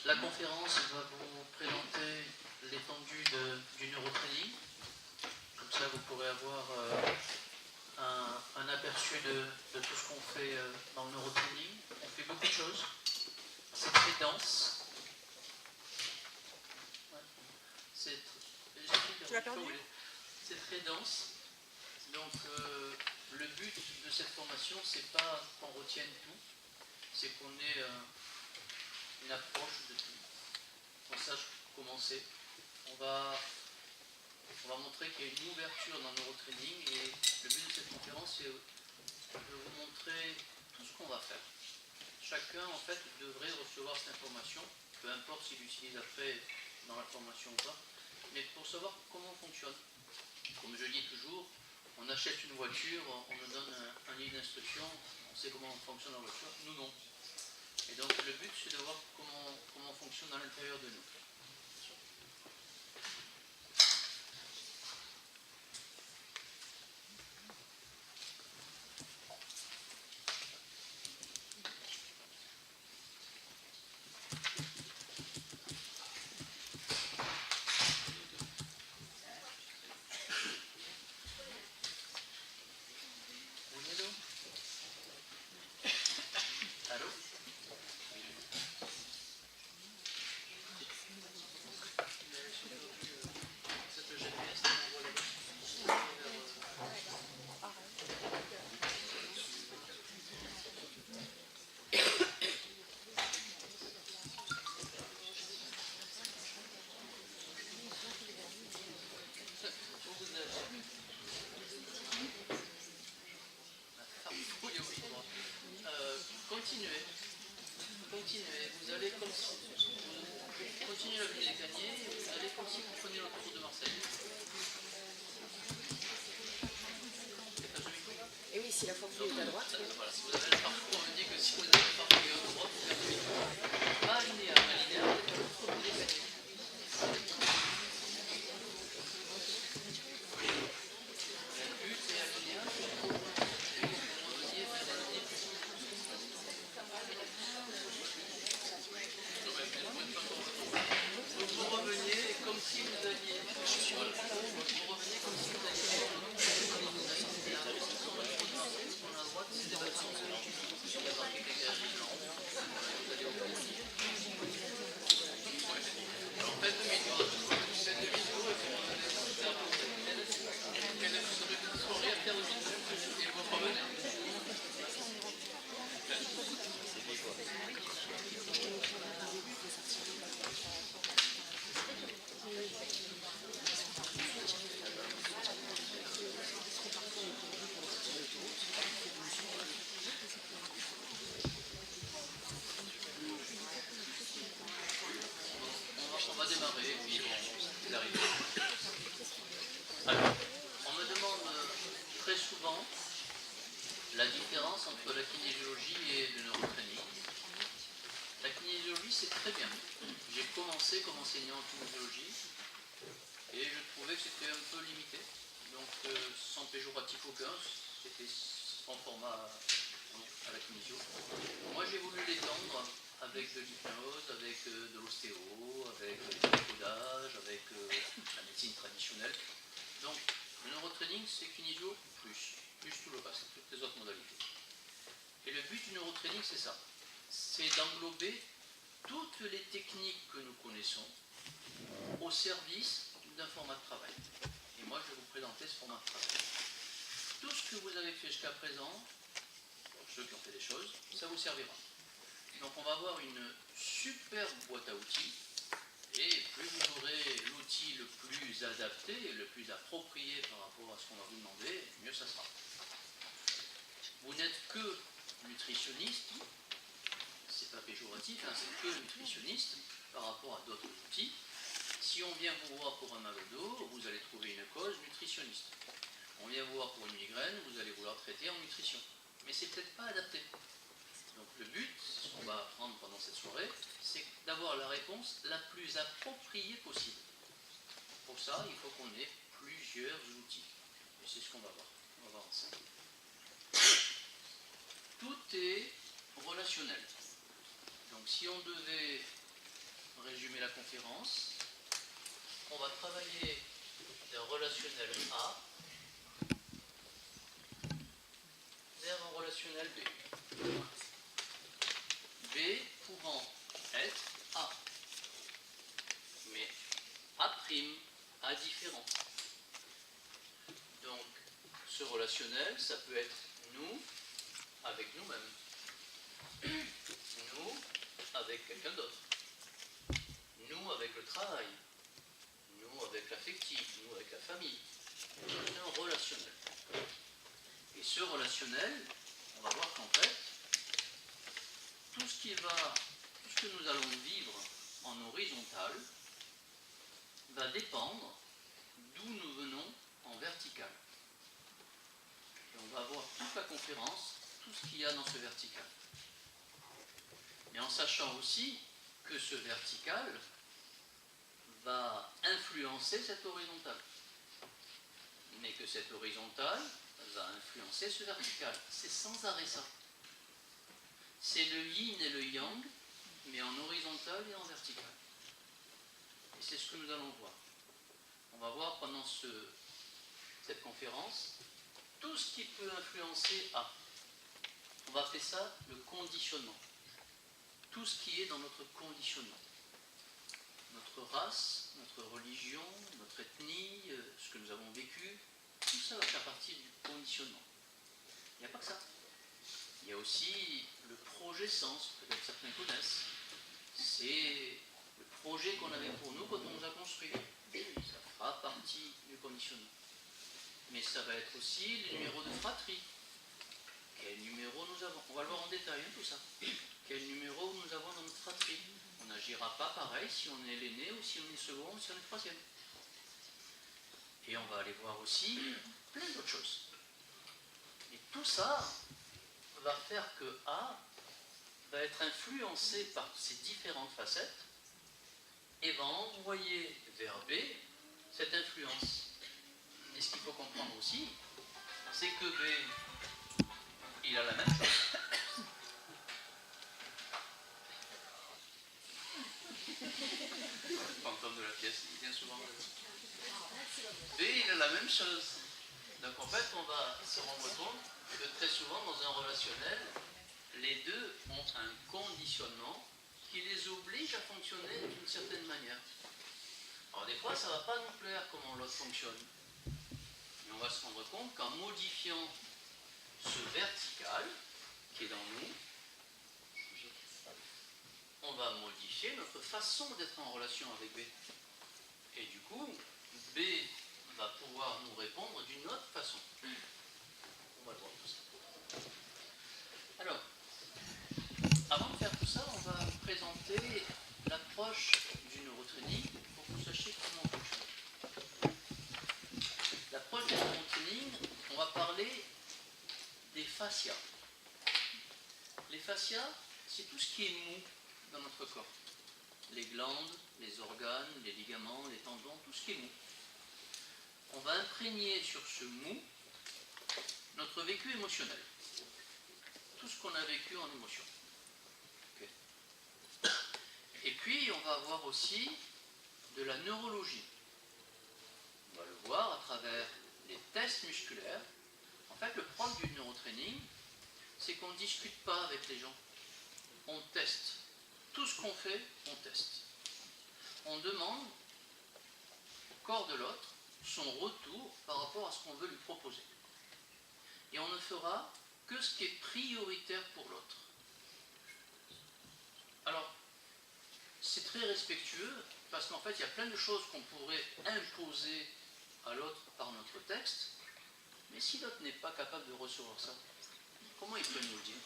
La conférence va vous présenter l'étendue du neurotraining. Comme ça, vous pourrez avoir un aperçu de tout ce qu'on fait dans le neurotraining. On fait beaucoup de choses. C'est très dense. Ouais. C'est très dense. Donc, le but de cette formation, c'est pas qu'on retienne tout, c'est qu'on ait une approche de tout, qu'on sache comment c'est. On va montrer qu'il y a une ouverture dans le neurotraining et le but de cette conférence, c'est de vous montrer tout ce qu'on va faire. Chacun, en fait, devrait recevoir cette information, peu importe s'il l'utilise après dans la formation ou pas, mais pour savoir comment on fonctionne. Comme je dis toujours, on achète une voiture, on nous donne un livre d'instructions, on sait comment fonctionne la voiture, nous non. Et donc le but, c'est de voir comment on fonctionne à l'intérieur de nous. Allô? Continuez, vous allez comme si vous continuez la ville des Cagniers et vous allez comme si vous preniez l'autoroute de Marseille. Et oui, si la fois vous êtes à droite. Voilà, si vous avez le parcours, on me dit que si vous avez le parcours à droite, vous faites demi-tour. Pas linéaire, vous êtes à l'autre bout des Cagniers. Le but est linéaire, vous reveniez vers la ligne. Vous reveniez comme si vous aviez. Vous revenez comme si vous aviez. C'est des bâtiments. Il y a marqué dégagé. Vous allez au bout. Faites demi-tour. Faites demi-tour et vous revenez. C'est un peu vous serez à faire demi-tour et vous revenez. On va démarrer et puis c'est arrivé. Alors, on me demande très souvent la différence entre la kinésiologie et le neurotraining. La kinésiologie, c'est très bien. J'ai commencé comme enseignant en kinésiologie et je trouvais que c'était un peu limité. Donc, sans péjoratif aucun, c'était sans format à la kinésio. Moi, j'ai voulu l'étendre avec de l'hypnose, avec de l'ostéo, avec du décodage, avec la médecine traditionnelle. Donc, le neurotraining, c'est kinésio plus tout le reste, toutes les autres modalités. Et le but du neurotraining, c'est ça. C'est d'englober toutes les techniques que nous connaissons au service d'un format de travail. Et moi, je vais vous présenter ce format de travail. Tout ce que vous avez fait jusqu'à présent, pour ceux qui ont fait des choses, ça vous servira. Donc on va avoir une super boîte à outils, et plus vous aurez l'outil le plus adapté et le plus approprié par rapport à ce qu'on va vous demander, mieux ça sera. Vous n'êtes que nutritionniste, c'est pas péjoratif, hein, c'est que nutritionniste par rapport à d'autres outils. Si on vient vous voir pour un mal au dos, vous allez trouver une cause nutritionniste. On vient vous voir pour une migraine, vous allez vouloir traiter en nutrition. Mais c'est peut-être pas adapté. Donc le but, ce qu'on va apprendre pendant cette soirée, c'est d'avoir la réponse la plus appropriée possible. Pour ça, il faut qu'on ait plusieurs outils. Et c'est ce qu'on va voir. On va voir ensemble. Tout est relationnel. Donc si on devait résumer la conférence, on va travailler d'un relationnel A vers un relationnel B. B pouvant être A, mais A' différent. Donc, ce relationnel, ça peut être nous avec nous-mêmes, nous avec quelqu'un d'autre, nous avec le travail, nous avec l'affectif, nous avec la famille. C'est un relationnel. Et ce relationnel, on va voir qu'en fait, tout ce que nous allons vivre en horizontal va dépendre d'où nous venons en vertical. Et on va voir toute la conférence, tout ce qu'il y a dans ce vertical. Mais en sachant aussi que ce vertical va influencer cette horizontale. Mais que cette horizontale va influencer ce vertical. C'est sans arrêt ça. C'est le yin et le yang, mais en horizontal et en vertical. Et c'est ce que nous allons voir. On va voir pendant cette conférence tout ce qui peut influencer A. On va appeler ça le conditionnement. Tout ce qui est dans notre conditionnement. Notre race, notre religion, notre ethnie, ce que nous avons vécu, tout ça va faire partie du conditionnement. Il n'y a pas que ça. Il y a aussi le projet sens, peut-être certains connaissent. C'est le projet qu'on avait pour nous quand on nous a construit. Ça fera partie du conditionnement. Mais ça va être aussi les numéros de fratrie. Quel numéro nous avons? On va le voir en détail, hein, tout ça. Quel numéro nous avons dans notre fratrie? On n'agira pas pareil si on est l'aîné ou si on est second ou si on est troisième. Et on va aller voir aussi plein d'autres choses. Et tout ça va faire que A va être influencé par ces différentes facettes et va envoyer vers B cette influence. Et ce qu'il faut comprendre aussi, c'est que B, il a la même chose. Le fantôme de la pièce, il vient souvent. B, il a la même chose. Donc en fait, on va se rendre compte que très souvent, dans un relationnel, les deux ont un conditionnement qui les oblige à fonctionner d'une certaine manière. Alors des fois, ça ne va pas nous plaire comment l'autre fonctionne. Mais on va se rendre compte qu'en modifiant ce vertical qui est dans nous, on va modifier notre façon d'être en relation avec B. Et du coup, B va pouvoir nous répondre d'une autre façon. On va voir tout ça. Alors, avant de faire tout ça, on va présenter l'approche du neurotraining pour que vous sachiez comment on fonctionne. L'approche du neurotraining, on va parler des fascias. Les fascias, c'est tout ce qui est mou dans notre corps. Les glandes, les organes, les ligaments, les tendons, tout ce qui est mou. On va imprégner sur ce mou notre vécu émotionnel. Tout ce qu'on a vécu en émotion. Okay. Et puis, on va avoir aussi de la neurologie. On va le voir à travers les tests musculaires. En fait, le problème du neurotraining, c'est qu'on ne discute pas avec les gens. On teste. Tout ce qu'on fait, on teste. On demande au corps de l'autre son retour par rapport à ce qu'on veut lui proposer. Et on ne fera que ce qui est prioritaire pour l'autre. Alors, c'est très respectueux, parce qu'en fait, il y a plein de choses qu'on pourrait imposer à l'autre par notre texte, mais si l'autre n'est pas capable de recevoir ça, comment il peut nous le dire?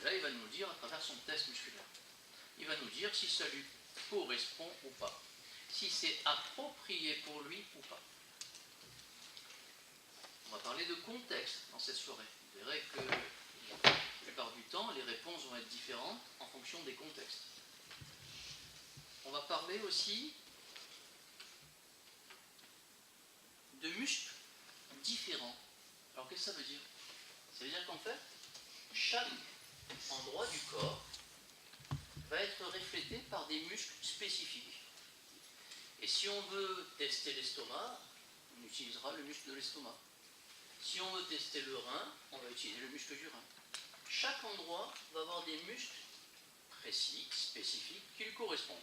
Là, il va nous le dire à travers son test musculaire. Il va nous dire si ça lui correspond ou pas, si c'est approprié pour lui ou pas. On va parler de contexte dans cette soirée. Vous verrez que la plupart du temps, les réponses vont être différentes en fonction des contextes. On va parler aussi de muscles différents. Alors qu'est-ce que ça veut dire? Ça veut dire qu'en fait, chaque endroit du corps va va être reflété par des muscles spécifiques. Et si on veut tester l'estomac, on utilisera le muscle de l'estomac. Si on veut tester le rein, on va utiliser le muscle du rein. Chaque endroit va avoir des muscles précis, spécifiques, qui lui correspondent.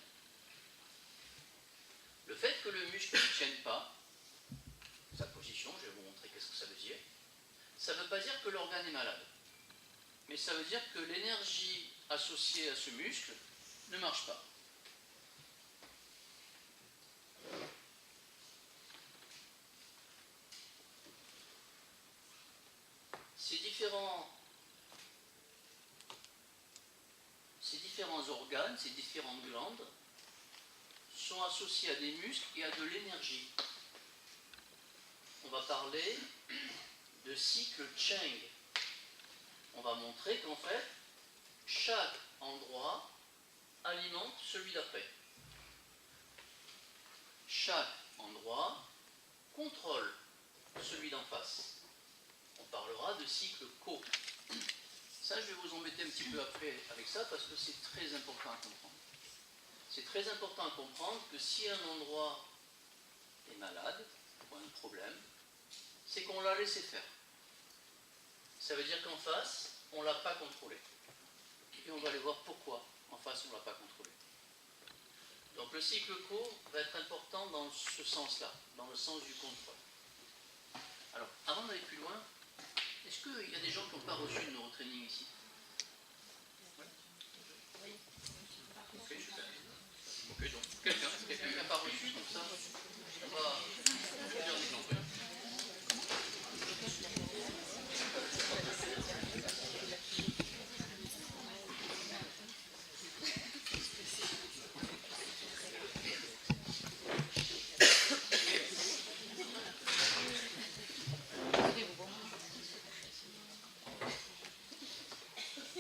Le fait que le muscle ne tienne pas, sa position, je vais vous montrer qu'est-ce que ça veut dire, ça ne veut pas dire que l'organe est malade. Mais ça veut dire que l'énergie associée à ce muscle ne marche pas. Ces différents organes, ces différentes glandes, sont associés à des muscles et à de l'énergie. On va parler de cycle Cheng. On va montrer qu'en fait, chaque endroit alimente celui d'après. Chaque endroit contrôle celui d'en face. On parlera de cycle Ko. Ça, je vais vous embêter un petit peu après avec ça parce que c'est très important à comprendre. C'est très important à comprendre que si un endroit est malade ou a un problème, c'est qu'on l'a laissé faire. Ça veut dire qu'en face, on ne l'a pas contrôlé. Et on va aller voir pourquoi en face, on ne l'a pas contrôlé. Donc le cycle Ko va être important dans ce sens-là, dans le sens du contrôle. Alors, avant d'aller plus loin, est-ce qu'il y a des gens qui n'ont pas reçu de neurotraining ici? Oui. Ok, super. Ok, donc quelqu'un qui n'a pas reçu, donc ça, on va faire des exemples.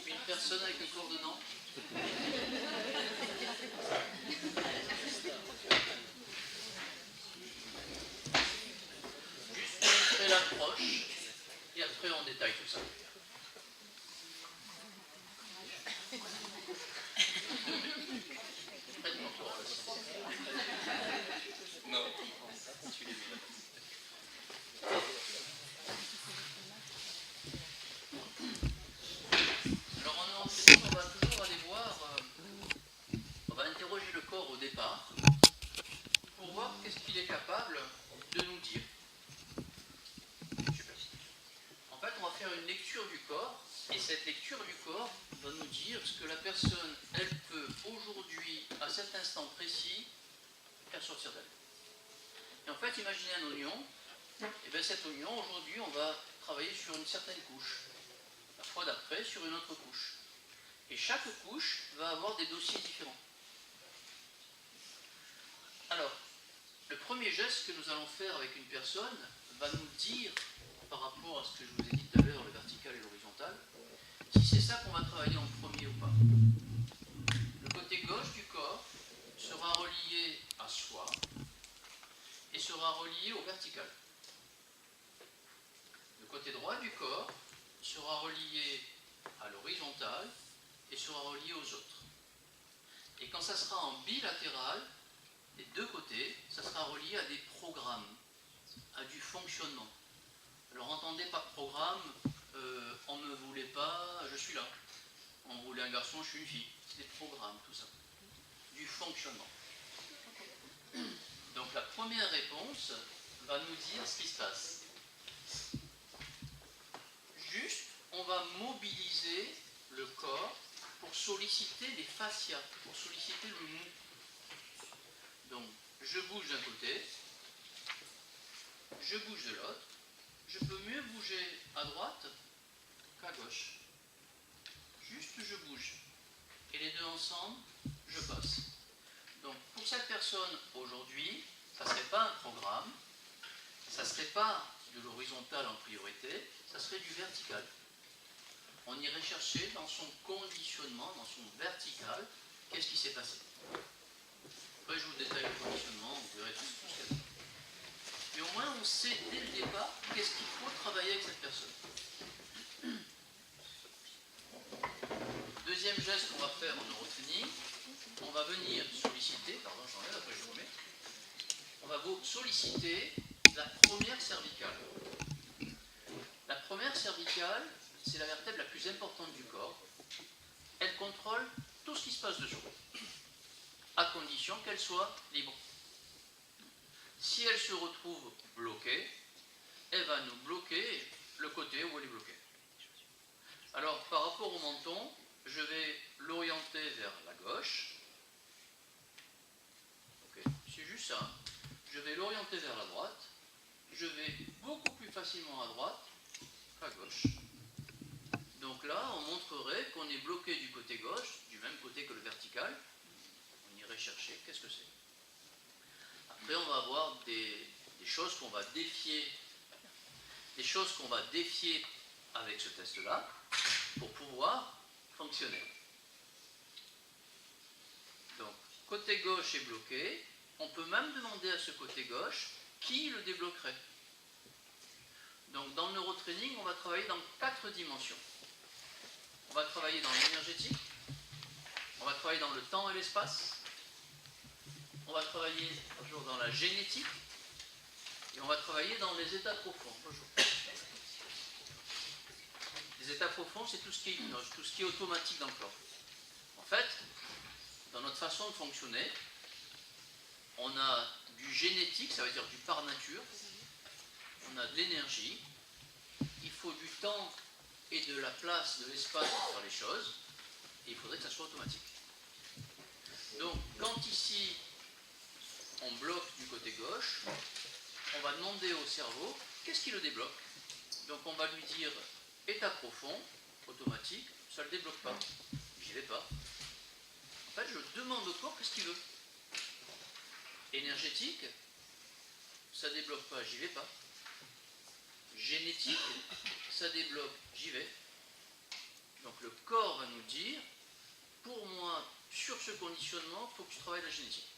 Une personne avec un corps dedans. Juste montrer l'approche et après on détaille tout ça. Prête-moi encore là. Non, tu l'as vu là. Alors en entraînement, on va toujours aller voir, on va interroger le corps au départ pour voir qu'est-ce qu'il est capable de nous dire. Super. En fait, on va faire une lecture du corps et cette lecture du corps va nous dire ce que la personne, elle peut aujourd'hui, à cet instant précis, faire sortir d'elle. Et en fait, imaginez un oignon, et bien cet oignon, aujourd'hui, on va travailler sur une certaine couche. La fois d'après, sur une autre couche. Et chaque couche va avoir des dossiers différents. Alors, le premier geste que nous allons faire avec une personne va nous dire, par rapport à ce que je vous ai dit tout à l'heure, le vertical et l'horizontal, si c'est ça qu'on va travailler en premier ou pas. Le côté gauche du corps sera relié à soi et sera relié au vertical. Le côté droit du corps sera relié à l'horizontale et sera relié aux autres. Et quand ça sera en bilatéral, des deux côtés, ça sera relié à des programmes, à du fonctionnement. Alors entendez par programme, on ne me voulait pas, je suis là. On voulait un garçon, je suis une fille. C'est des programmes, tout ça. Du fonctionnement. Donc la première réponse va nous dire ce qui se passe. Juste, on va mobiliser le corps pour solliciter les fascias, pour solliciter le mou. Donc, je bouge d'un côté, je bouge de l'autre, je peux mieux bouger à droite qu'à gauche. Juste, je bouge. Et les deux ensemble, je passe. Donc, pour cette personne, aujourd'hui, ça ne serait pas un programme, ça ne serait pas de l'horizontal en priorité, ça serait du vertical. On irait chercher dans son conditionnement, dans son vertical, qu'est-ce qui s'est passé. Après, je vous détaille le conditionnement, vous verrez tout ce qu'il y a. Mais au moins, on sait dès le départ qu'est-ce qu'il faut travailler avec cette personne. Deuxième geste qu'on va faire en neurotraining, vous solliciter la première cervicale. La première cervicale, c'est la vertèbre la plus importante du corps. Elle contrôle tout ce qui se passe dessous, à condition qu'elle soit libre. Si elle se retrouve bloquée, elle va nous bloquer le côté où elle est bloquée. Alors, par rapport au menton, je vais l'orienter vers la gauche. Okay. C'est juste ça. Je vais l'orienter vers la droite. Je vais beaucoup plus facilement à droite qu'à gauche. Donc là, on montrerait qu'on est bloqué du côté gauche, du même côté que le vertical. On irait chercher, qu'est-ce que c'est? Après, on va avoir des choses qu'on va défier, avec ce test-là pour pouvoir fonctionner. Donc, côté gauche est bloqué. On peut même demander à ce côté gauche qui le débloquerait. Donc, dans le neurotraining, on va travailler dans 4 dimensions. On va travailler dans l'énergétique, on va travailler dans le temps et l'espace, on va travailler toujours dans la génétique, et on va travailler dans les états profonds. Bonjour. Les états profonds, c'est tout ce qui est hypnose, tout ce qui est automatique dans le corps. En fait, dans notre façon de fonctionner, on a du génétique, ça veut dire du par nature, on a de l'énergie, il faut du temps et de la place, de l'espace pour faire les choses, et il faudrait que ça soit automatique. Donc, quand ici, on bloque du côté gauche, on va demander au cerveau, qu'est-ce qui le débloque? Donc, on va lui dire, état profond, automatique, ça ne le débloque pas, j'y vais pas. En fait, je demande au corps qu'est-ce qu'il veut. Énergétique, ça ne débloque pas, j'y vais pas. Génétique, ça débloque, j'y vais. Donc le corps va nous dire, pour moi, sur ce conditionnement, il faut que tu travailles la génétique.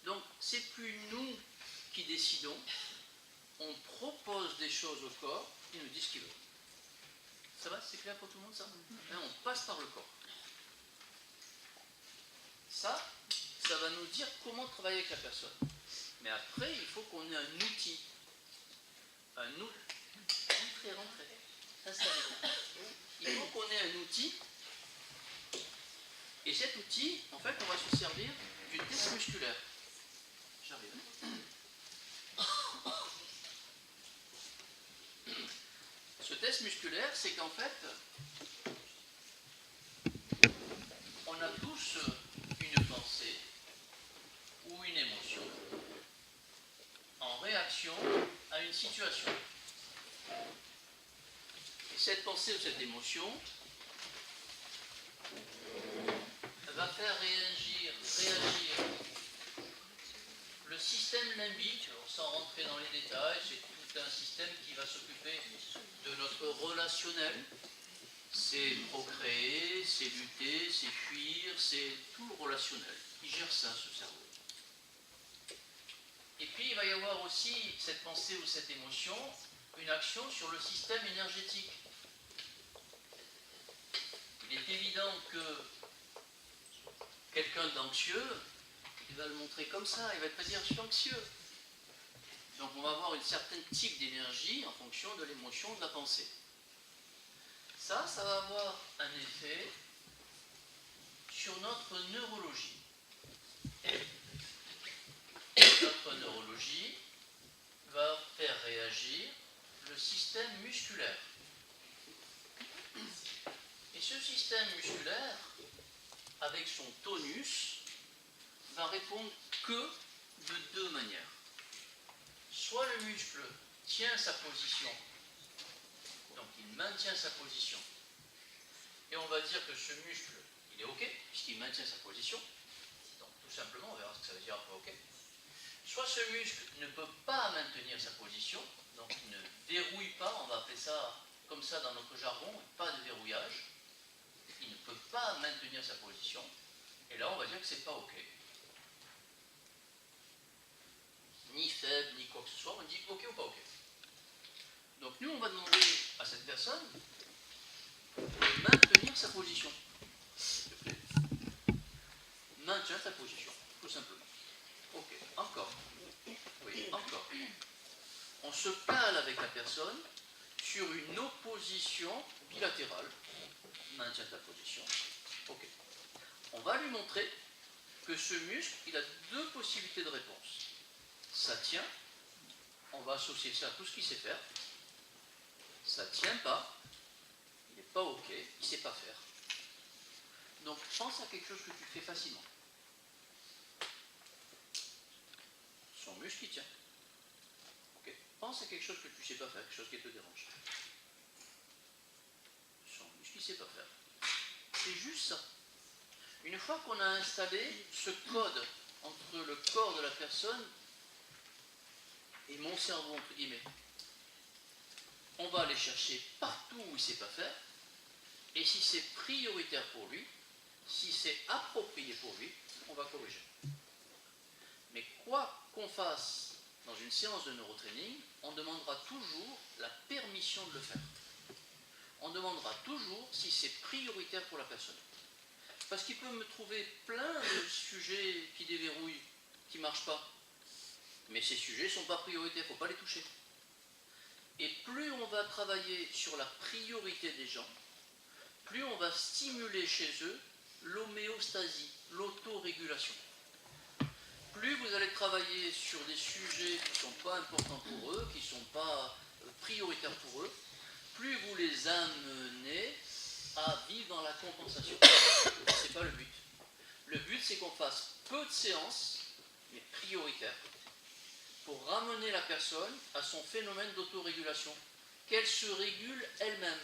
Donc c'est plus nous qui décidons, on propose des choses au corps, il nous dit ce qu'il veut. Ça va, c'est clair pour tout le monde ça? Là, on passe par le corps. Ça va nous dire comment travailler avec la personne. Mais après, il faut qu'on ait un outil. Un outil. Rentrez. Ça va. Il faut qu'on ait un outil. Et cet outil, en fait, on va se servir du test musculaire. J'arrive. Ce test musculaire, c'est qu'en fait, on a tous une pensée ou une émotion en réaction à une situation. Et cette pensée ou cette émotion va faire réagir le système limbique, sans rentrer dans les détails, c'est tout un système qui va s'occuper de notre relationnel. C'est procréer, c'est lutter, c'est fuir, c'est tout le relationnel. Il gère ça, ce cerveau. Et puis, il va y avoir aussi, cette pensée ou cette émotion, une action sur le système énergétique. Il est évident que quelqu'un d'anxieux, il va le montrer comme ça, il va te dire « je suis anxieux ». Donc, on va avoir une certaine type d'énergie en fonction de l'émotion, de la pensée. Ça va avoir un effet sur notre neurologie. Notre neurologie va faire réagir le système musculaire. Et ce système musculaire, avec son tonus, va répondre que de deux manières. Soit le muscle tient sa position, donc il maintient sa position, et on va dire que ce muscle, il est OK, puisqu'il maintient sa position, donc tout simplement, on verra ce que ça veut dire après OK. Soit ce muscle ne peut pas maintenir sa position, donc il ne verrouille pas, on va appeler ça comme ça dans notre jargon, pas de verrouillage, il ne peut pas maintenir sa position, et là on va dire que c'est pas OK. Ni faible, ni quoi que ce soit, on dit OK ou pas OK. Donc nous on va demander à cette personne de maintenir sa position. S'il te plaît. Maintiens ta position, tout simplement. OK. encore. Oui, encore. On se cale avec la personne sur une opposition bilatérale. Maintient ta position. Ok. On va lui montrer que ce muscle, il a deux possibilités de réponse. Ça tient, on va associer ça à tout ce qu'il sait faire. Ça ne tient pas, il n'est pas ok, il ne sait pas faire. Donc pense à quelque chose que tu fais facilement. Son muscle qui tient. Ok. Pense à quelque chose que tu ne sais pas faire, quelque chose qui te dérange. Son muscle qui ne sait pas faire. C'est juste ça. Une fois qu'on a installé ce code entre le corps de la personne et mon cerveau, entre guillemets, on va aller chercher partout où il ne sait pas faire, et si c'est prioritaire pour lui, si c'est approprié pour lui, on va corriger. Mais quoi qu'on fasse dans une séance de neurotraining, on demandera toujours la permission de le faire. On demandera toujours si c'est prioritaire pour la personne. Parce qu'il peut me trouver plein de sujets qui déverrouillent, qui ne marchent pas. Mais ces sujets ne sont pas prioritaires, il ne faut pas les toucher. Et plus on va travailler sur la priorité des gens, plus on va stimuler chez eux l'homéostasie, l'autorégulation. Plus vous allez travailler sur des sujets qui ne sont pas importants pour eux, qui ne sont pas prioritaires pour eux, plus vous les amenez à vivre dans la compensation. Ce n'est pas le but. Le but, c'est qu'on fasse peu de séances, mais prioritaires, pour ramener la personne à son phénomène d'autorégulation, qu'elle se régule elle-même.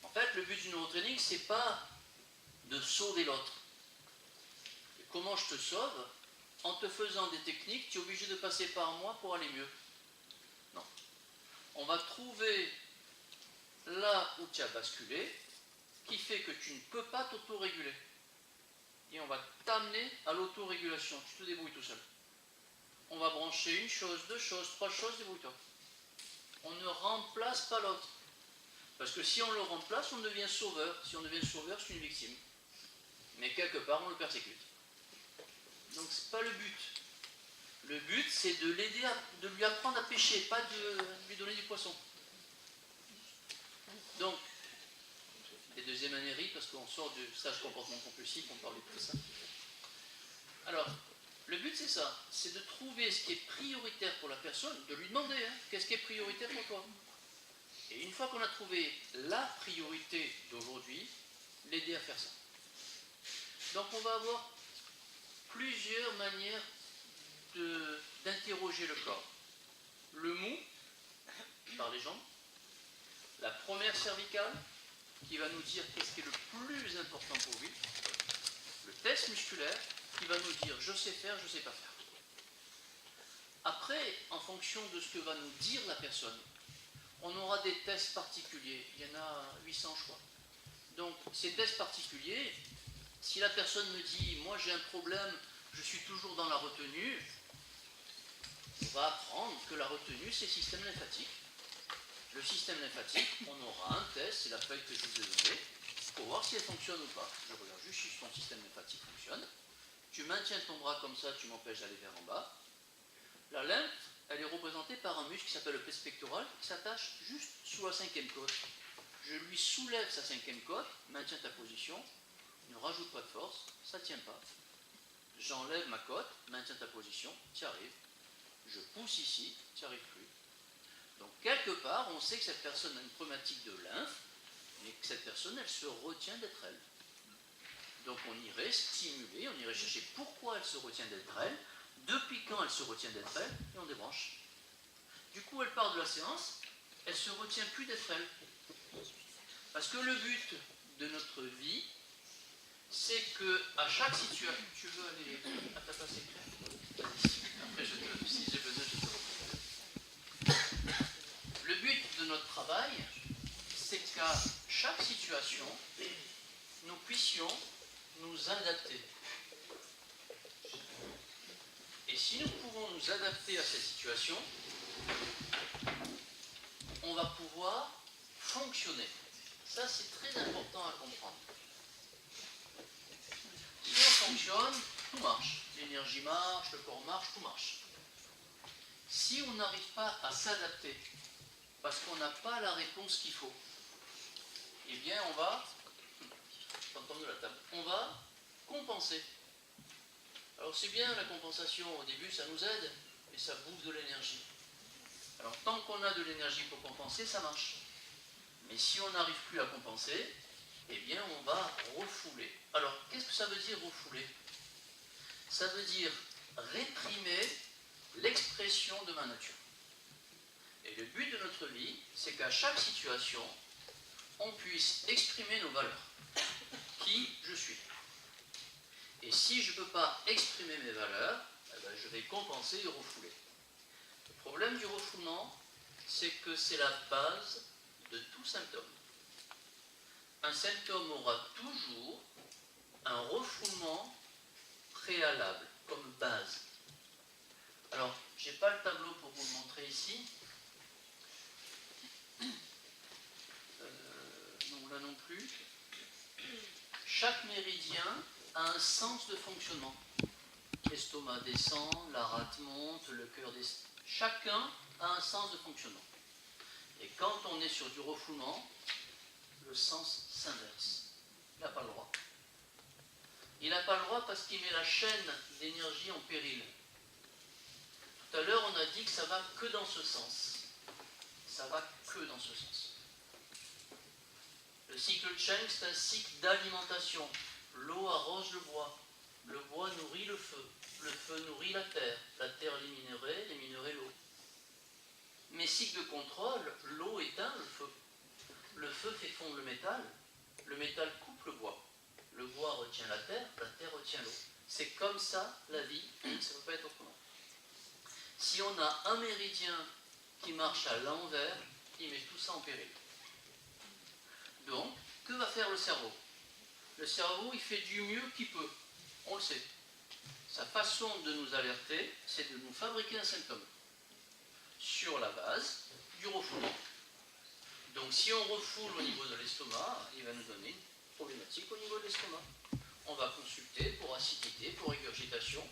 En fait, le but du neurotraining, ce n'est pas de sauver l'autre. Comment je te sauve? En te faisant des techniques, tu es obligé de passer par moi pour aller mieux. Non. On va trouver là où tu as basculé, qui fait que tu ne peux pas t'autoréguler. Et on va t'amener à l'autorégulation. Tu te débrouilles tout seul. On va brancher une chose, deux choses, trois choses, débrouille-toi. On ne remplace pas l'autre. Parce que si on le remplace, on devient sauveur. Si on devient sauveur, c'est une victime. Mais quelque part, on le persécute. Donc, ce n'est pas le but. Le but, c'est de l'aider, de lui apprendre à pêcher, pas de lui donner du poisson. Donc, les deuxième anérie, parce qu'on sort du stage comportement compulsif, on parlait de ça. Alors, le but, c'est ça. C'est de trouver ce qui est prioritaire pour la personne, de lui demander, hein, qu'est-ce qui est prioritaire pour toi? Et une fois qu'on a trouvé la priorité d'aujourd'hui, l'aider à faire ça. Donc on va avoir plusieurs manières d'interroger le corps. Le mou, par les jambes. La première cervicale, qui va nous dire qu'est-ce qui est le plus important pour lui. Le test musculaire, qui va nous dire je sais faire, je ne sais pas faire. Après, en fonction de ce que va nous dire la personne, on aura des tests particuliers. Il y en a 800 choix. Donc, ces tests particuliers, si la personne me dit « moi j'ai un problème, je suis toujours dans la retenue », on va apprendre que la retenue, c'est le système lymphatique. Le système lymphatique, on aura un test, c'est la feuille que je vous ai donnée, pour voir si elle fonctionne ou pas. Je regarde juste si ton système lymphatique fonctionne. Tu maintiens ton bras comme ça, tu m'empêches d'aller vers en bas. La lymphe, elle est représentée par un muscle qui s'appelle le pes pectoral, qui s'attache juste sous la cinquième côte. Je lui soulève sa cinquième côte, maintiens ta position, ne rajoute pas de force, ça ne tient pas. J'enlève ma côte, maintiens ta position, tu y arrives. Je pousse ici, tu n'y arrives plus. Donc quelque part, on sait que cette personne a une problématique de lymphe, mais que cette personne, elle se retient d'être elle. Donc on irait stimuler, on irait chercher pourquoi elle se retient d'être elle, depuis quand elle se retient d'être elle, et on débranche. Du coup, elle part de la séance, elle ne se retient plus d'être elle. Parce que le but de notre vie, c'est qu'à chaque situation... Tu veux aller à ta place écrire? Après, si j'ai besoin, je te reprends. Le but de notre travail, c'est qu'à chaque situation, nous puissions nous adapter. Et si nous pouvons nous adapter à cette situation, on va pouvoir fonctionner. Ça, c'est très important à comprendre. Si on fonctionne, tout marche. L'énergie marche, le corps marche, tout marche. Si on n'arrive pas à s'adapter, parce qu'on n'a pas la réponse qu'il faut, eh bien on va, on va compenser. Alors c'est bien la compensation, au début ça nous aide, mais ça bouffe de l'énergie. Alors tant qu'on a de l'énergie pour compenser, ça marche. Mais si on n'arrive plus à compenser, eh bien on va refouler. Alors qu'est-ce que ça veut dire refouler? Ça veut dire réprimer l'expression de ma nature. Et le but de notre vie, c'est qu'à chaque situation, on puisse exprimer nos valeurs. Qui je suis. Et si je ne peux pas exprimer mes valeurs, eh bien, je vais compenser et refouler. Le problème du refoulement, c'est que c'est la base de tout symptôme. Un symptôme aura toujours un refoulement préalable, comme base. Alors, je n'ai pas le tableau pour vous le montrer ici. Non, là non plus. Chaque méridien a un sens de fonctionnement. L'estomac descend, la rate monte, le cœur descend. Chacun a un sens de fonctionnement. Et quand on est sur du refoulement, le sens s'inverse. Il n'a pas le droit. Il n'a pas le droit parce qu'il met la chaîne d'énergie en péril. Tout à l'heure, on a dit que ça va que dans ce sens. Ça va que dans ce sens. Le cycle Cheng, c'est un cycle d'alimentation. L'eau arrose le bois nourrit le feu nourrit la terre les minéraux l'eau. Mais cycle de contrôle, l'eau éteint le feu fait fondre le métal coupe le bois retient la terre retient l'eau. C'est comme ça la vie, ça ne peut pas être autrement. Si on a un méridien qui marche à l'envers, il met tout ça en péril. Donc, que va faire le cerveau? Le cerveau, il fait du mieux qu'il peut. On le sait. Sa façon de nous alerter, c'est de nous fabriquer un symptôme sur la base du refoulement. Donc, si on refoule au niveau de l'estomac, il va nous donner une problématique au niveau de l'estomac. On va consulter pour acidité, pour régurgitation.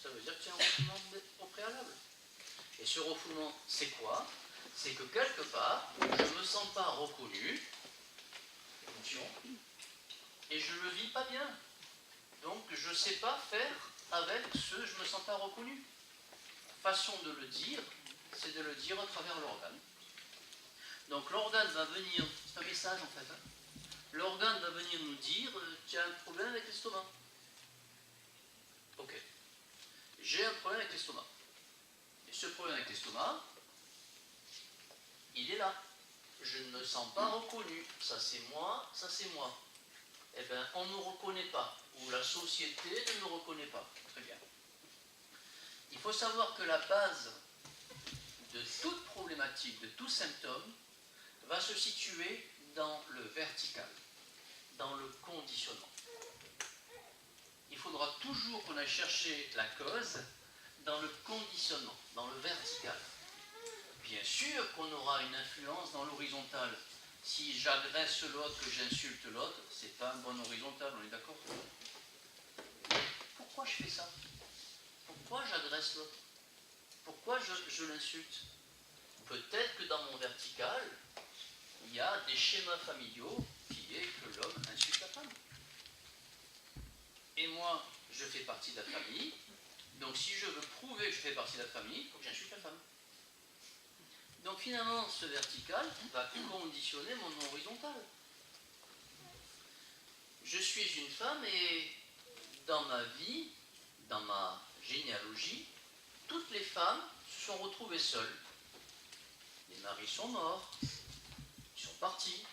Ça veut dire qu'il y a un refoulement au préalable. Et ce refoulement, c'est quoi? C'est que quelque part, je ne me sens pas reconnu, et je ne le vis pas bien. Donc je ne sais pas faire avec ce je ne me sens pas reconnu. La façon de le dire, c'est de le dire à travers l'organe. Donc l'organe va venir, c'est un message en fait, l'organe va venir nous dire tu as un problème avec l'estomac. Ok. J'ai un problème avec l'estomac. Et ce problème avec l'estomac, il est là. Je ne me sens pas reconnu. Ça c'est moi, ça c'est moi. Eh bien, on ne me reconnaît pas. Ou la société ne me reconnaît pas. Très bien. Il faut savoir que la base de toute problématique, de tout symptôme, va se situer dans le vertical, dans le conditionnement. Il faudra toujours qu'on aille chercher la cause dans le conditionnement, dans le vertical. Bien sûr qu'on aura une influence dans l'horizontal. Si j'agresse l'autre, que j'insulte l'autre, c'est pas un bon horizontal, on est d'accord? Pourquoi je fais ça? Pourquoi j'agresse l'autre? Pourquoi je l'insulte? Peut-être que dans mon vertical, il y a des schémas familiaux qui est que l'homme insulte la femme. Et moi, je fais partie de la famille, donc si je veux prouver que je fais partie de la famille, il faut que j'insulte la femme. Donc finalement, ce vertical va conditionner mon horizontal. Je suis une femme et dans ma vie, dans ma généalogie, toutes les femmes se sont retrouvées seules. Les maris sont morts, ils sont partis.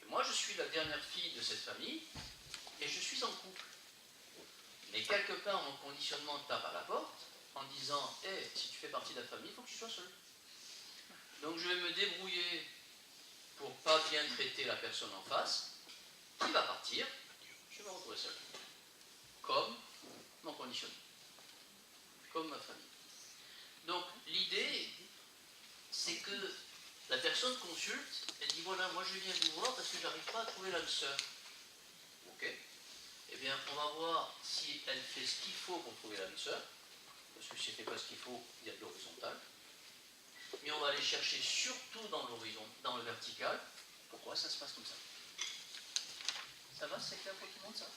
Et moi, je suis la dernière fille de cette famille et je suis en couple. Mais quelque part, mon conditionnement tape à la porte en disant « Hey, si tu fais partie de la famille, il faut que tu sois seul. » Donc je vais me débrouiller pour pas bien traiter la personne en face, qui va partir, je vais me retrouver seul. Comme mon conditionnement, comme ma famille. Donc l'idée, c'est que la personne consulte, elle dit voilà, moi je viens vous voir parce que j'arrive pas à trouver l'âme sœur. Ok. eh bien, on va voir si elle fait ce qu'il faut pour trouver l'âme sœur, parce que si elle ne fait pas ce qu'il faut, il y a de l'horizontal. Mais on va aller chercher surtout dans l'horizon, dans le vertical, pourquoi ça se passe comme ça. Ça va, c'est clair pour tout le monde, ça?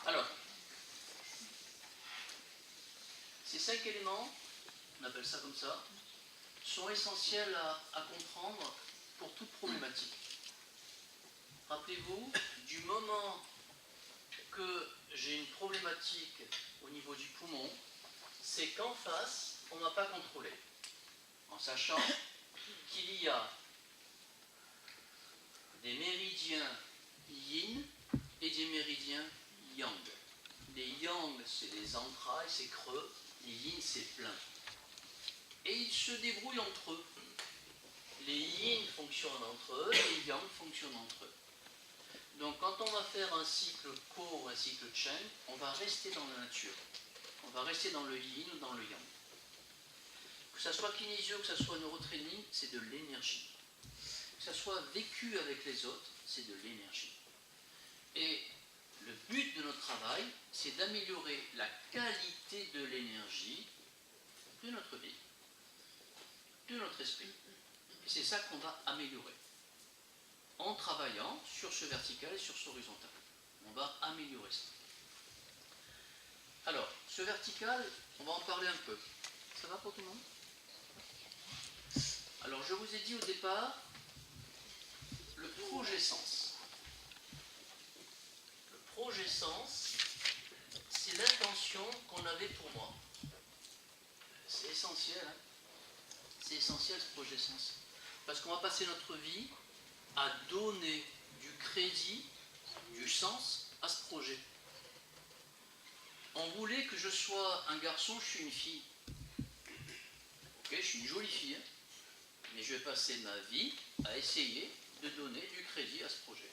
Alors, ces 5 éléments, on appelle ça comme ça, sont essentiels à comprendre pour toute problématique. Rappelez-vous, du moment que j'ai une problématique au niveau du poumon, c'est qu'en face, on ne m'a pas contrôlé. En sachant qu'il y a des méridiens yin et des méridiens yang. Les yang, c'est les entrailles, c'est creux, les yin, c'est plein. Et ils se débrouillent entre eux. Les yin fonctionnent entre eux, les yang fonctionnent entre eux. Donc quand on va faire un cycle Ko ou un cycle Chen, on va rester dans la nature. On va rester dans le yin ou dans le yang. Que ce soit kinésio, que ce soit neurotraining, c'est de l'énergie. Que ce soit vécu avec les autres, c'est de l'énergie. Et le but de notre travail, c'est d'améliorer la qualité de l'énergie de notre vie, de notre esprit. Et c'est ça qu'on va améliorer. En travaillant sur ce vertical et sur ce horizontal. On va améliorer ça. Alors, ce vertical, on va en parler un peu. Ça va pour tout le monde? Alors, je vous ai dit au départ, le projet sens. Le projet sens, c'est l'intention qu'on avait pour moi. C'est essentiel, hein? C'est essentiel ce projet sens. Parce qu'on va passer notre vie à donner du crédit, du sens à ce projet. On voulait que je sois un garçon, je suis une fille. Ok, je suis une jolie fille, hein, mais je vais passer ma vie à essayer de donner du crédit à ce projet.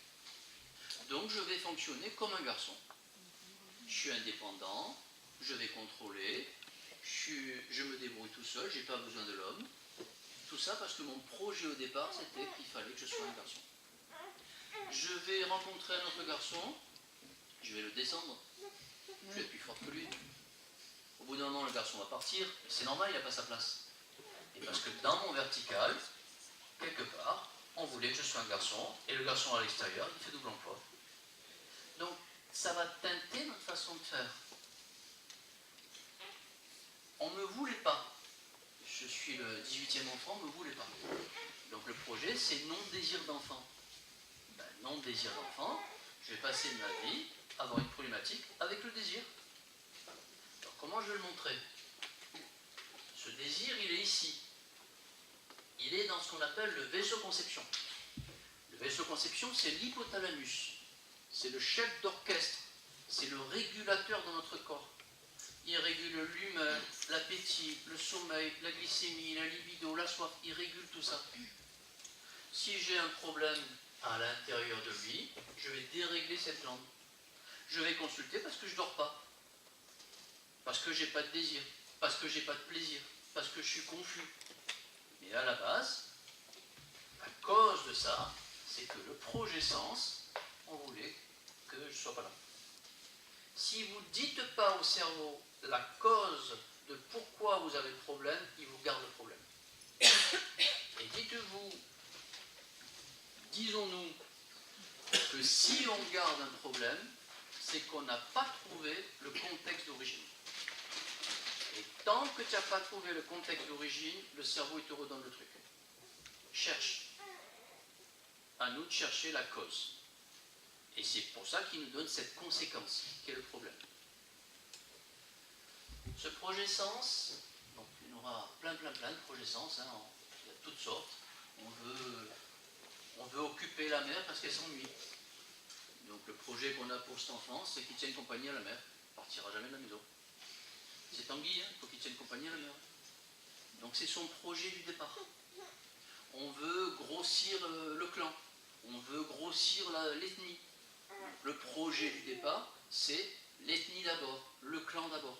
Donc je vais fonctionner comme un garçon. Je suis indépendant, je vais contrôler, je me débrouille tout seul, je n'ai pas besoin de l'homme. Tout ça parce que mon projet au départ, c'était qu'il fallait que je sois un garçon. Je vais rencontrer un autre garçon, je vais le descendre, je vais être plus forte que lui. Au bout d'un moment, le garçon va partir, c'est normal, il n'a pas sa place. Et parce que dans mon vertical, quelque part, on voulait que je sois un garçon, et le garçon à l'extérieur, il fait double emploi. Donc, ça va teinter notre façon de faire. On ne me voulait pas. Je suis le 18e enfant, on ne me voulait pas. Donc le projet, c'est non-désir d'enfant. Ben, non-désir d'enfant, je vais passer ma vie à avoir une problématique avec le désir. Alors comment je vais le montrer? Ce désir, il est ici. Il est dans ce qu'on appelle le vaisseau conception. Le vaisseau conception, c'est l'hypothalamus. C'est le chef d'orchestre. C'est le régulateur de notre corps. Il régule l'humeur, l'appétit, le sommeil, la glycémie, la libido, la soif. Il régule tout ça. Si j'ai un problème à l'intérieur de lui, je vais dérégler cette glande. Je vais consulter parce que je ne dors pas. Parce que je n'ai pas de désir. Parce que je n'ai pas de plaisir. Parce que je suis confus. Mais à la base, la cause de ça, c'est que le projet sens, on voulait que je ne sois pas là. Si vous ne dites pas au cerveau la cause de pourquoi vous avez le problème, il vous garde le problème. Et dites-vous, disons-nous que si on garde un problème, c'est qu'on n'a pas trouvé le contexte d'origine. Et tant que tu n'as pas trouvé le contexte d'origine, le cerveau il te redonne le truc. Cherche. À nous de chercher la cause. Et c'est pour ça qu'il nous donne cette conséquence, qui est le problème. Ce projet sens, donc il y aura plein de projets sens, hein, il y a toutes sortes. On veut occuper la mère parce qu'elle s'ennuie. Donc le projet qu'on a pour cet enfant, c'est qu'il tienne compagnie à la mère. Il ne partira jamais de la maison. C'est Tanguy, il faut qu'il tienne compagnie à la mère. Donc c'est son projet du départ. On veut grossir le clan. On veut grossir l'ethnie. Le projet du départ, c'est l'ethnie d'abord, le clan d'abord.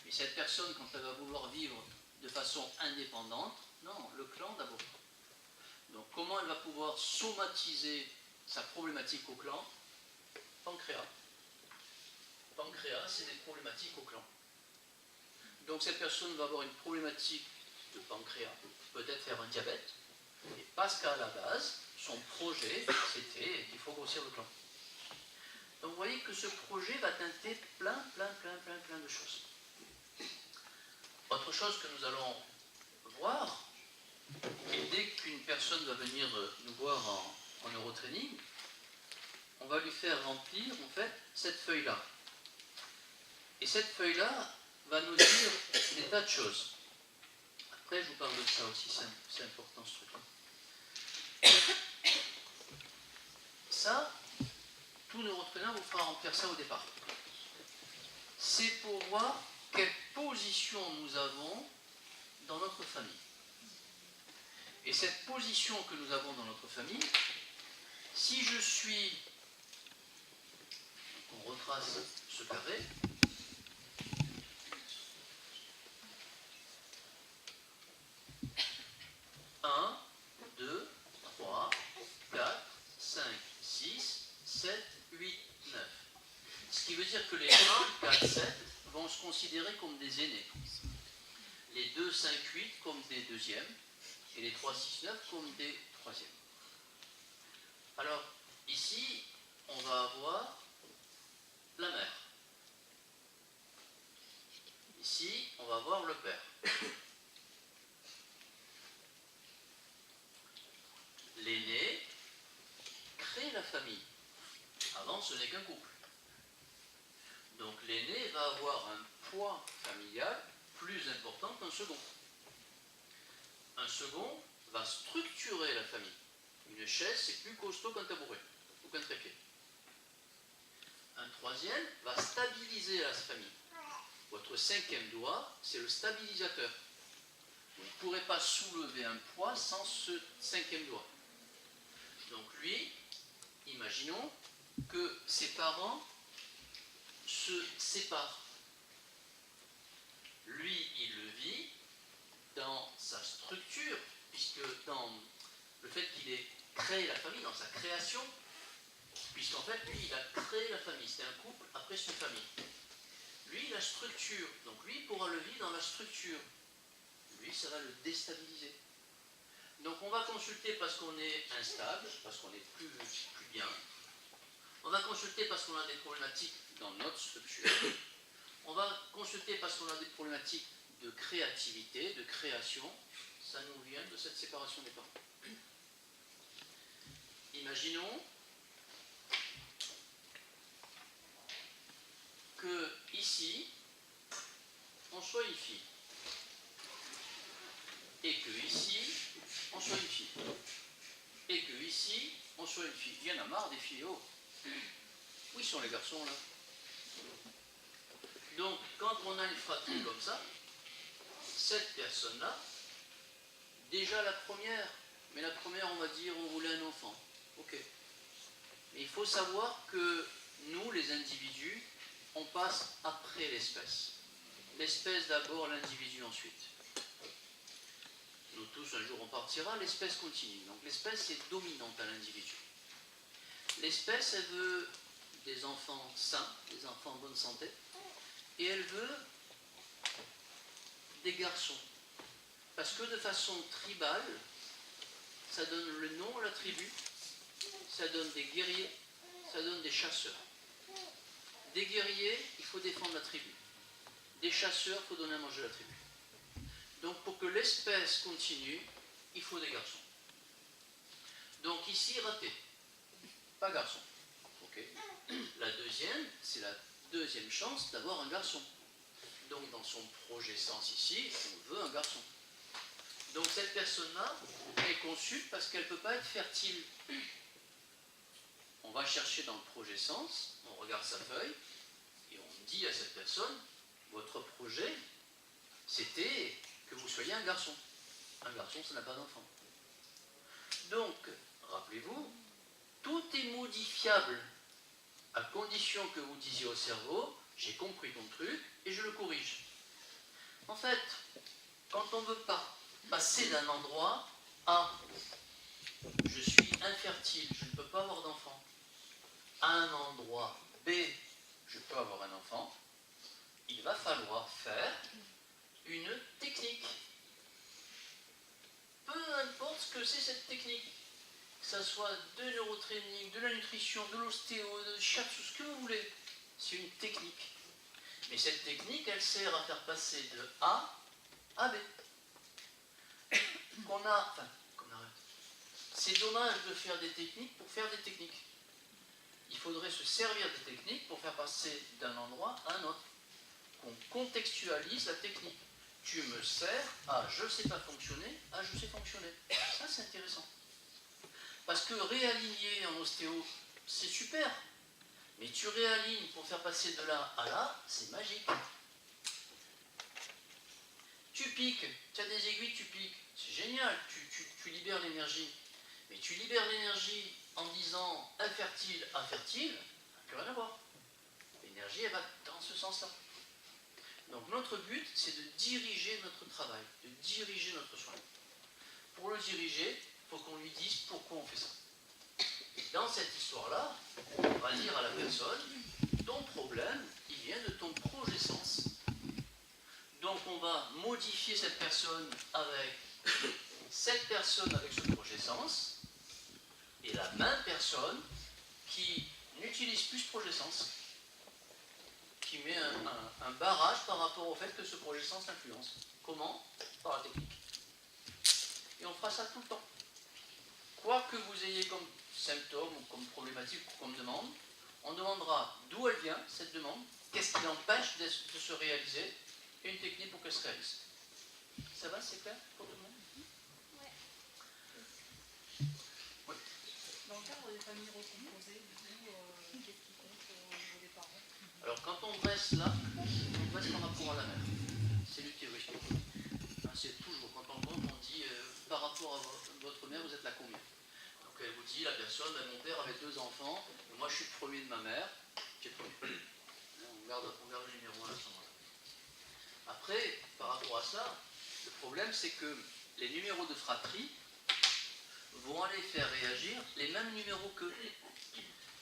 Mais cette personne, quand elle va vouloir vivre de façon indépendante, non, le clan d'abord. Donc comment elle va pouvoir somatiser sa problématique au clan, pancréas. Pancréas, c'est des problématiques au clan. Donc cette personne va avoir une problématique de pancréas, peut-être faire un diabète, et parce qu'à la base, son projet, c'était qu'il faut grossir le clan. Donc vous voyez que ce projet va teinter plein de choses. Autre chose que nous allons voir, et dès qu'une personne va venir nous voir en neurotraining, on va lui faire remplir en fait cette feuille-là. Et cette feuille-là va nous dire des tas de choses. Après, je vous parle de ça aussi, c'est important ce truc-là. Ça, tout neurotraîneur vous fera remplir ça au départ. C'est pour voir quelle position nous avons dans notre famille. Et cette position que nous avons dans notre famille, si je suis, on retrace ce carré, un, 2, 3, 4, 5, 6, 7, 8, 9. Ce qui veut dire que les 1, 4, 7 vont se considérer comme des aînés. Les 2, 5, 8 comme des deuxièmes. Et les 3, 6, 9 comme des troisièmes. Alors, ici, on va avoir la mère. Ici, on va avoir le père. L'aîné crée la famille. Avant, ce n'est qu'un couple. Donc l'aîné va avoir un poids familial plus important qu'un second. Un second va structurer la famille. Une chaise, c'est plus costaud qu'un tabouret ou qu'un trépied. Un troisième va stabiliser la famille. Votre cinquième doigt, c'est le stabilisateur. Vous ne pourrez pas soulever un poids sans ce cinquième doigt. Donc lui, imaginons que ses parents se séparent. Lui, il le vit dans sa structure, puisque dans le fait qu'il ait créé la famille, dans sa création, puisqu'en fait, lui, il a créé la famille. C'était un couple, après c'est une famille. Lui, la structure, donc lui, il pourra le vivre dans la structure. Lui, ça va le déstabiliser. Donc on va consulter parce qu'on est instable, parce qu'on est plus bien. On va consulter parce qu'on a des problématiques dans notre structure. On va consulter parce qu'on a des problématiques de créativité, de création. Ça nous vient de cette séparation des parents. Imaginons que ici, on soit une fille. Et que ici, on soit une fille. Et que ici, on soit une fille. Il y en a marre des filles, oh. Où sont les garçons là? Donc, quand on a une fratrie comme ça, cette personne-là, déjà la première, mais la première, on va dire, on voulait un enfant. Ok. Mais il faut savoir que nous, les individus, on passe après l'espèce. L'espèce d'abord, l'individu ensuite. Nous tous, un jour, on partira, l'espèce continue. Donc l'espèce est dominante à l'individu. L'espèce, elle veut des enfants sains, des enfants en bonne santé, et elle veut des garçons. Parce que de façon tribale, ça donne le nom à la tribu, ça donne des guerriers, ça donne des chasseurs. Des guerriers, il faut défendre la tribu. Des chasseurs, il faut donner à manger à la tribu. Donc pour que l'espèce continue, il faut des garçons. Donc ici, raté. Pas garçon. Ok. La deuxième, c'est la deuxième chance d'avoir un garçon. Donc dans son projet sens ici, on veut un garçon. Donc cette personne-là, elle consulte parce qu'elle ne peut pas être fertile. On va chercher dans le projet sens, on regarde sa feuille, et on dit à cette personne, votre projet, c'était que vous soyez un garçon. Un garçon, ça n'a pas d'enfant. Donc, rappelez-vous, tout est modifiable à condition que vous disiez au cerveau, j'ai compris ton truc et je le corrige. En fait, quand on ne veut pas passer d'un endroit à je suis infertile, je ne peux pas avoir d'enfant, à un endroit B, je peux avoir un enfant, il va falloir faire une technique. Peu importe ce que c'est cette technique, que ce soit de neurotraining, de la nutrition, de l'ostéo, de shiatsu, ce que vous voulez, c'est une technique. Mais cette technique, elle sert à faire passer de A à B. C'est dommage de faire des techniques pour faire des techniques. Il faudrait se servir des techniques pour faire passer d'un endroit à un autre. Qu'on contextualise la technique. Tu me sers à je ne sais pas fonctionner, à je sais fonctionner. Ça, c'est intéressant. Parce que réaligner en ostéo, c'est super. Mais tu réalignes pour faire passer de là à là, c'est magique. Tu piques, tu as des aiguilles, tu piques. C'est génial, tu libères l'énergie. Mais tu libères l'énergie en disant infertile à fertile, ça n'a plus rien à voir. L'énergie, elle va dans ce sens-là. Donc notre but, c'est de diriger notre travail, de diriger notre soin. Pour le diriger, il faut qu'on lui dise pourquoi on fait ça. Dans cette histoire-là, on va dire à la personne, ton problème, il vient de ton projet-sens. Donc on va modifier cette personne avec ce projet-sens, et la même personne qui n'utilise plus ce projet-sens, qui met un barrage par rapport au fait que ce projet-sens l'influence. Comment? Par la technique. Et on fera ça tout le temps. Quoi que vous ayez comme symptôme, ou comme problématique, ou comme demande, on demandera d'où elle vient, cette demande, qu'est-ce qui l'empêche de se réaliser, et une technique pour qu'elle se réalise. Ça va, c'est clair pour tout le monde? Oui. Dans le cadre des familles recomposées, qu'est-ce qui compte au niveau des parents? Alors quand on dresse là, on dresse par rapport à la mère. C'est lui qui explique. C'est toujours, quand on compte, on dit par rapport à votre mère, vous êtes la combien? Donc elle vous dit, la personne, mon père avait 2 enfants, et moi je suis le premier de ma mère, j'ai le premier. On garde le numéro 1 à ce moment-là. Après, par rapport à ça, le problème c'est que les numéros de fratrie vont aller faire réagir les mêmes numéros qu'eux.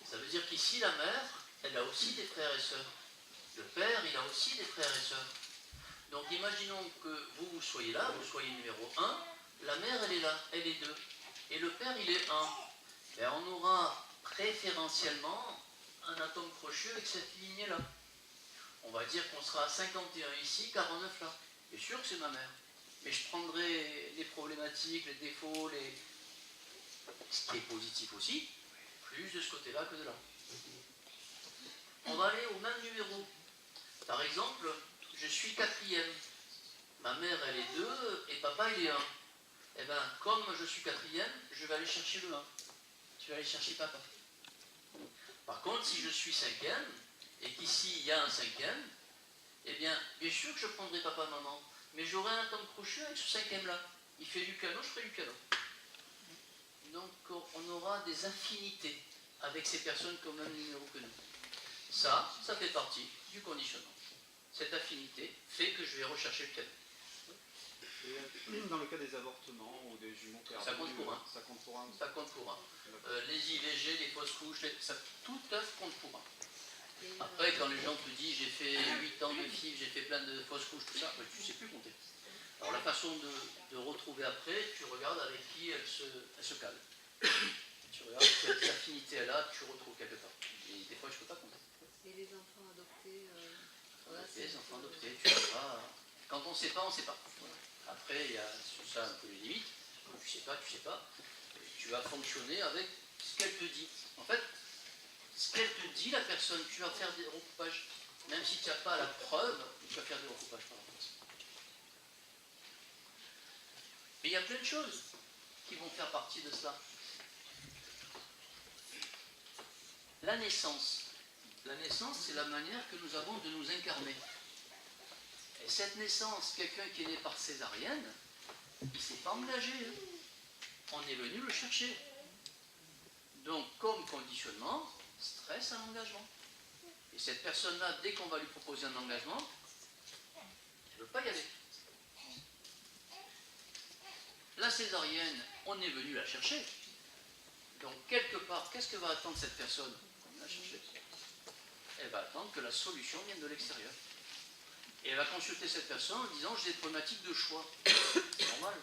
Ça veut dire qu'ici, la mère, elle a aussi des frères et sœurs. Le père, il a aussi des frères et sœurs. Donc imaginons que vous soyez là, vous soyez numéro 1, la mère, elle est là, elle est 2. Et le père, il est 1. Et on aura préférentiellement un atome crochet avec cette lignée-là. On va dire qu'on sera à 51 ici, 49 là. C'est sûr que c'est ma mère. Mais je prendrai les problématiques, les défauts, ce qui est positif aussi, plus de ce côté-là que de là. On va aller au même numéro. Par exemple, je suis 4e. Ma mère, elle est 2 et papa, il est 1. Eh bien, comme je suis 4e, je vais aller chercher le 1. Je vais aller chercher papa. Par contre, si je suis 5e, et qu'ici, il y a un 5e, eh bien sûr que je prendrai papa, maman, mais j'aurai un atome crochet avec ce 5e-là. Il fait du piano, je ferai du piano. Donc, on aura des affinités avec ces personnes qui ont le même numéro que nous. Ça fait partie du conditionnement. Cette affinité fait que je vais rechercher le piano. Et dans le cas des avortements ou des jumeaux perdus, ça compte pour un. Ça compte pour un. Ça compte pour un. Les IVG, les fausses couches, tout œuf compte pour un. Après, quand les gens te disent j'ai fait 8 ans de FIV, j'ai fait plein de fausses couches, tout ça, tu ne sais plus compter. Alors la façon de retrouver après, tu regardes avec qui elle se cale. Tu regardes quelle affinité elle a, tu retrouves quelque part. Et des fois, je ne peux pas compter. Et les enfants adoptés les enfants adoptés, tu ne sais pas. Quand on ne sait pas, on ne sait pas. Voilà. Après, il y a sur ça un peu les limites. Quand tu ne sais pas, tu ne sais pas. Et tu vas fonctionner avec ce qu'elle te dit. En fait, ce qu'elle te dit, la personne, tu vas faire des recoupages. Même si tu n'as pas la preuve, tu vas faire des recoupages par rapport à ça. Mais il y a plein de choses qui vont faire partie de cela. La naissance. La naissance, c'est la manière que nous avons de nous incarner. Et cette naissance, quelqu'un qui est né par césarienne, il ne s'est pas engagé. On est venu le chercher. Donc, comme conditionnement, stress à l'engagement. Et cette personne-là, dès qu'on va lui proposer un engagement, elle ne veut pas y aller. La césarienne, on est venu la chercher. Donc, quelque part, qu'est-ce que va attendre cette personne qu'on a cherché? Elle va attendre que la solution vienne de l'extérieur. Et elle va consulter cette personne en disant j'ai des problématiques de choix. C'est normal.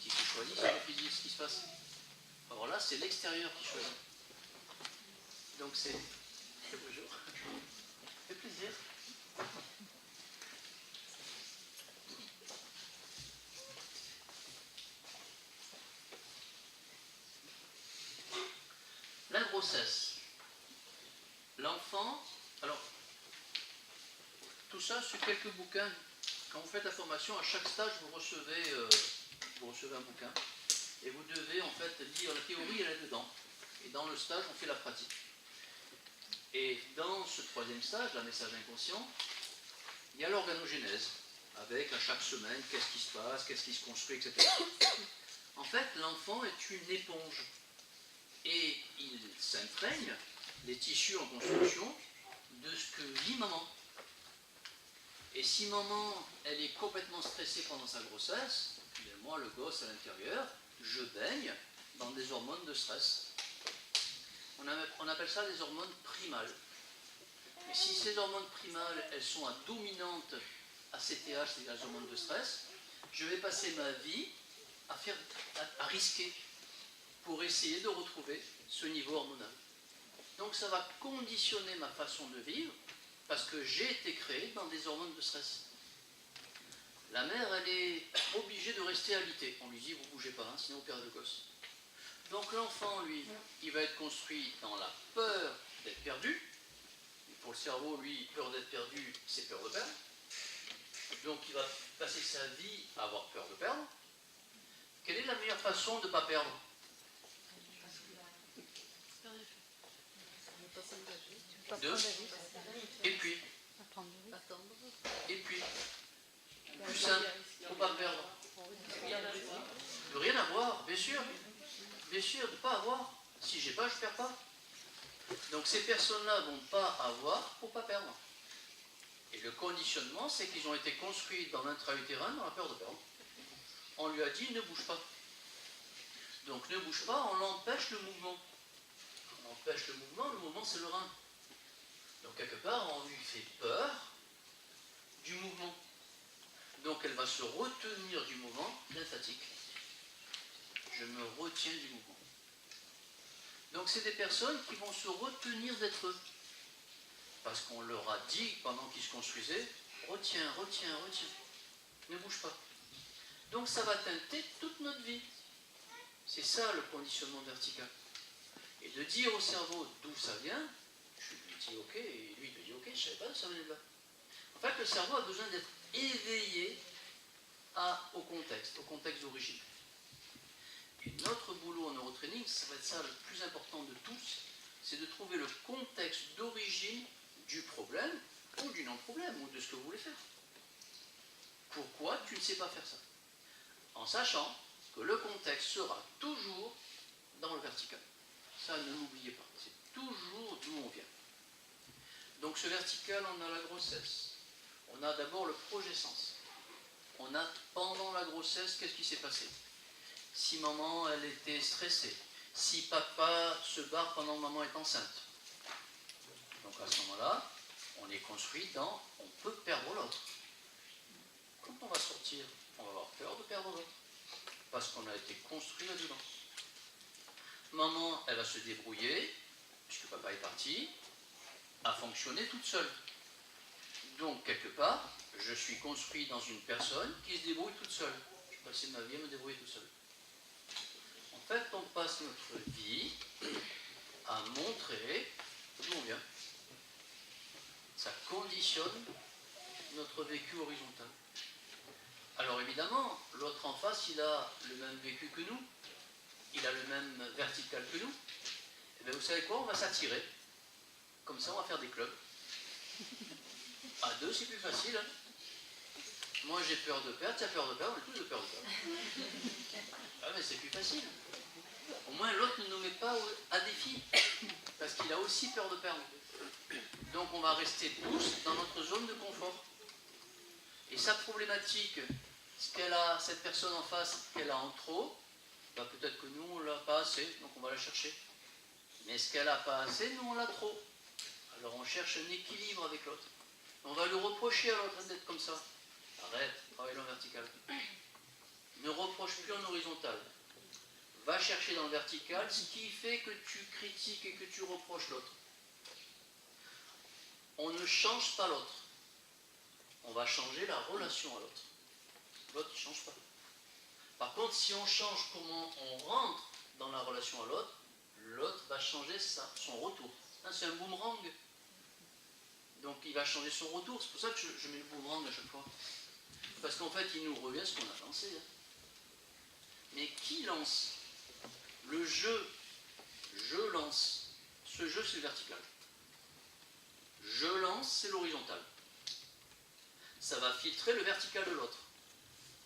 Si tu choisis, c'est ce qui se passe. Alors là, c'est l'extérieur qui choisit. Donc c'est. Bonjour. Ça fait plaisir. La grossesse. L'enfant. Alors, tout ça sur quelques bouquins. Quand vous faites la formation, à chaque stage, vous recevez un bouquin. Et vous devez en fait lire la théorie, elle est dedans. Et dans le stage, on fait la pratique. Et dans ce troisième stage, la message inconscient, il y a l'organogénèse. Avec à chaque semaine, qu'est-ce qui se passe, qu'est-ce qui se construit, etc. En fait, l'enfant est une éponge. Et il s'imprègne, les tissus en construction, de ce que vit maman. Et si maman, elle est complètement stressée pendant sa grossesse, bien moi, le gosse à l'intérieur, je baigne dans des hormones de stress. On appelle ça des hormones primales. Et si ces hormones primales, elles sont à dominante ACTH, c'est-à-dire les hormones de stress, je vais passer ma vie à risquer pour essayer de retrouver ce niveau hormonal. Donc ça va conditionner ma façon de vivre parce que j'ai été créé dans des hormones de stress. La mère, elle est obligée de rester alitée. On lui dit, vous ne bougez pas, hein, sinon vous perdez le gosse. Donc l'enfant, lui, il va être construit dans la peur d'être perdu. Et pour le cerveau, lui, peur d'être perdu, c'est peur de perdre. Donc il va passer sa vie à avoir peur de perdre. Quelle est la meilleure façon de ne pas perdre? Et puis, plus simple, pour ne pas perdre. De rien avoir, bien sûr, de ne pas avoir. Si j'ai pas, je ne perds pas. Donc ces personnes-là ne vont pas avoir pour ne pas perdre. Et le conditionnement, c'est qu'ils ont été construits dans l'intra-utérin, dans la peur de perdre. On lui a dit, ne bouge pas. Donc ne bouge pas, on empêche le mouvement. On empêche le mouvement c'est le rein. Donc quelque part, on lui fait peur du mouvement. Donc elle va se retenir du mouvement lymphatique. Je me retiens du mouvement. Donc c'est des personnes qui vont se retenir d'être eux. Parce qu'on leur a dit, pendant qu'ils se construisaient, retiens, retiens, retiens. Ne bouge pas. Donc ça va teinter toute notre vie. C'est ça le conditionnement vertical. Et de dire au cerveau d'où ça vient, je lui dis ok, et lui il me dit ok, je ne savais pas d'où ça venait de là. En fait, le cerveau a besoin d'être éveillé au contexte d'origine. Et notre boulot en neurotraining, ça va être ça le plus important de tous, c'est de trouver le contexte d'origine du problème, ou du non-problème, ou de ce que vous voulez faire. Pourquoi tu ne sais pas faire ça? En sachant que le contexte sera toujours dans le vertical. Ça, ne l'oubliez pas. C'est toujours d'où on vient. Donc ce vertical, on a la grossesse. On a d'abord le progescence. On a pendant la grossesse, qu'est-ce qui s'est passé? Si maman, elle était stressée. Si papa se barre pendant que maman est enceinte. Donc à ce moment-là, on est construit dans on peut perdre l'autre. Quand on va sortir, on va avoir peur de perdre l'autre. Parce qu'on a été construit là-dedans. Maman, elle va se débrouiller, puisque papa est parti, à fonctionner toute seule. Donc, quelque part, je suis construit dans une personne qui se débrouille toute seule. Je passais ma vie à me débrouiller toute seule. En fait, on passe notre vie à montrer d'où on vient. Ça conditionne notre vécu horizontal. Alors évidemment, l'autre en face, il a le même vécu que nous, il a le même vertical que nous. Et bien vous savez quoi, on va s'attirer. Comme ça, on va faire des clubs. À deux, c'est plus facile. Hein. Moi, j'ai peur de perdre, tu as peur de perdre, on est tous de peur de perdre. Ah, mais c'est plus facile. Au moins, l'autre ne nous met pas à défi, parce qu'il a aussi peur de perdre. Donc, on va rester tous dans notre zone de confort. Et sa problématique, ce qu'elle a, cette personne en face, qu'elle a en trop, bah peut-être que nous, on ne l'a pas assez, donc on va la chercher. Mais ce qu'elle n'a pas assez, nous on l'a trop. Alors on cherche un équilibre avec l'autre. On va lui reprocher à l'autre d'être comme ça. Arrête, travaille en vertical. Ne reproche plus en horizontal. Va chercher dans le vertical ce qui fait que tu critiques et que tu reproches l'autre. On ne change pas l'autre. On va changer la relation à l'autre. L'autre ne change pas. Par contre, si on change comment on rentre dans la relation à l'autre, l'autre va changer son retour. C'est un boomerang. Donc il va changer son retour. C'est pour ça que je mets le boomerang à chaque fois. Parce qu'en fait, il nous revient ce qu'on a lancé. Mais qui lance? Le jeu, je lance. Ce jeu, c'est le vertical. Je lance, c'est l'horizontal. Ça va filtrer le vertical de l'autre.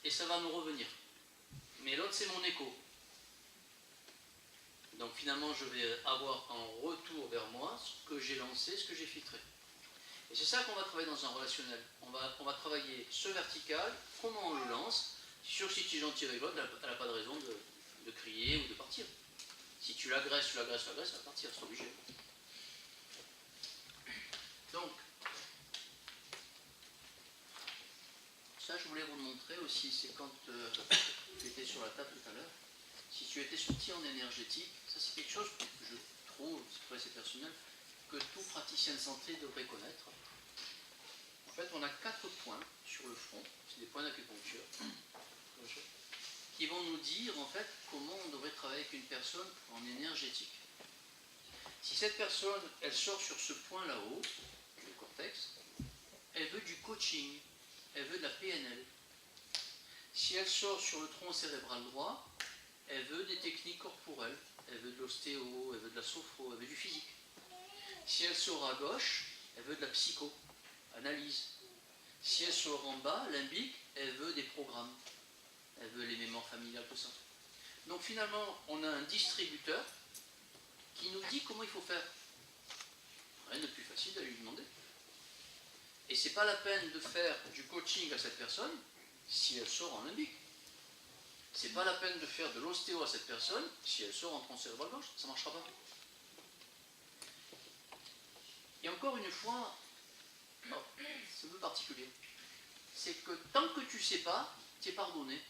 Et ça va nous revenir. Mais l'autre, c'est mon écho. Donc finalement, je vais avoir en retour vers moi ce que j'ai lancé, ce que j'ai filtré. Et c'est ça qu'on va travailler dans un relationnel. On va travailler ce vertical, comment on le lance. Sûr, si tu es gentil avec l'autre, elle n'a pas de raison de crier ou de partir. Si tu l'agresses, elle va partir, c'est obligé. Donc, ça je voulais vous le montrer aussi, c'est quand tu étais sur la table tout à l'heure. Si tu étais sorti en énergétique, ça c'est quelque chose que je trouve, c'est personnel, que tout praticien de santé devrait connaître. En fait, on a 4 points sur le front, c'est des points d'acupuncture, qui vont nous dire en fait comment on devrait travailler avec une personne en énergétique. Si cette personne, elle sort sur ce point là-haut, le cortex, elle veut du coaching, elle veut de la PNL. Si elle sort sur le tronc cérébral droit, elle veut des techniques corporelles, elle veut de l'ostéo, elle veut de la sophro, elle veut du physique. Si elle sort à gauche, elle veut de la psycho, analyse. Si elle sort en bas, limbique, elle veut des programmes, elle veut les mémoires familiales, tout ça. Donc finalement, on a un distributeur qui nous dit comment il faut faire. Rien de plus facile d'aller lui demander. Et c'est pas la peine de faire du coaching à cette personne si elle sort en limbique. C'est pas la peine de faire de l'ostéo à cette personne si elle sort en tronc cérébral gauche, ça ne marchera pas. Et encore une fois, c'est un peu particulier. C'est que tant que tu ne sais pas, tu es pardonné.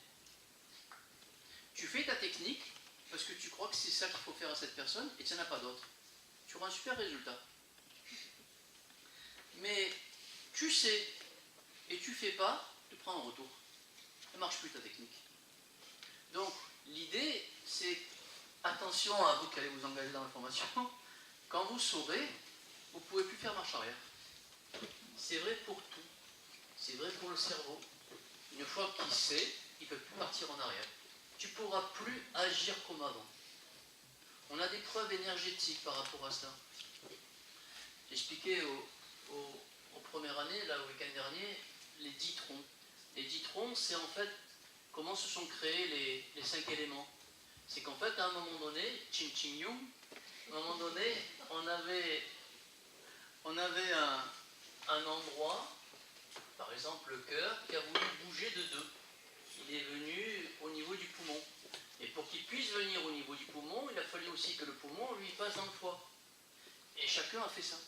Tu fais ta technique parce que tu crois que c'est ça qu'il faut faire à cette personne et tu n'en as pas d'autre. Tu auras un super résultat. Mais tu sais et tu ne fais pas, tu prends un retour. Ça ne marche plus ta technique. Donc l'idée, c'est attention à vous qui allez vous engager dans la formation. Quand vous saurez, vous ne pouvez plus faire marche arrière. C'est vrai pour tout. C'est vrai pour le cerveau. Une fois qu'il sait, il ne peut plus partir en arrière. Tu ne pourras plus agir comme avant. On a des preuves énergétiques par rapport à cela. J'expliquais aux premières années, là, au week-end dernier, les 10 troncs. Les 10 troncs, c'est en fait comment se sont créés les 5 éléments. C'est qu'en fait, à un moment donné, Ching Ching Yung, à un moment donné, on avait un endroit, par exemple le cœur, qui a voulu bouger de 2. Il est venu au niveau du poumon. Et pour qu'il puisse venir au niveau du poumon, il a fallu aussi que le poumon lui passe dans le foie. Et chacun a fait ça.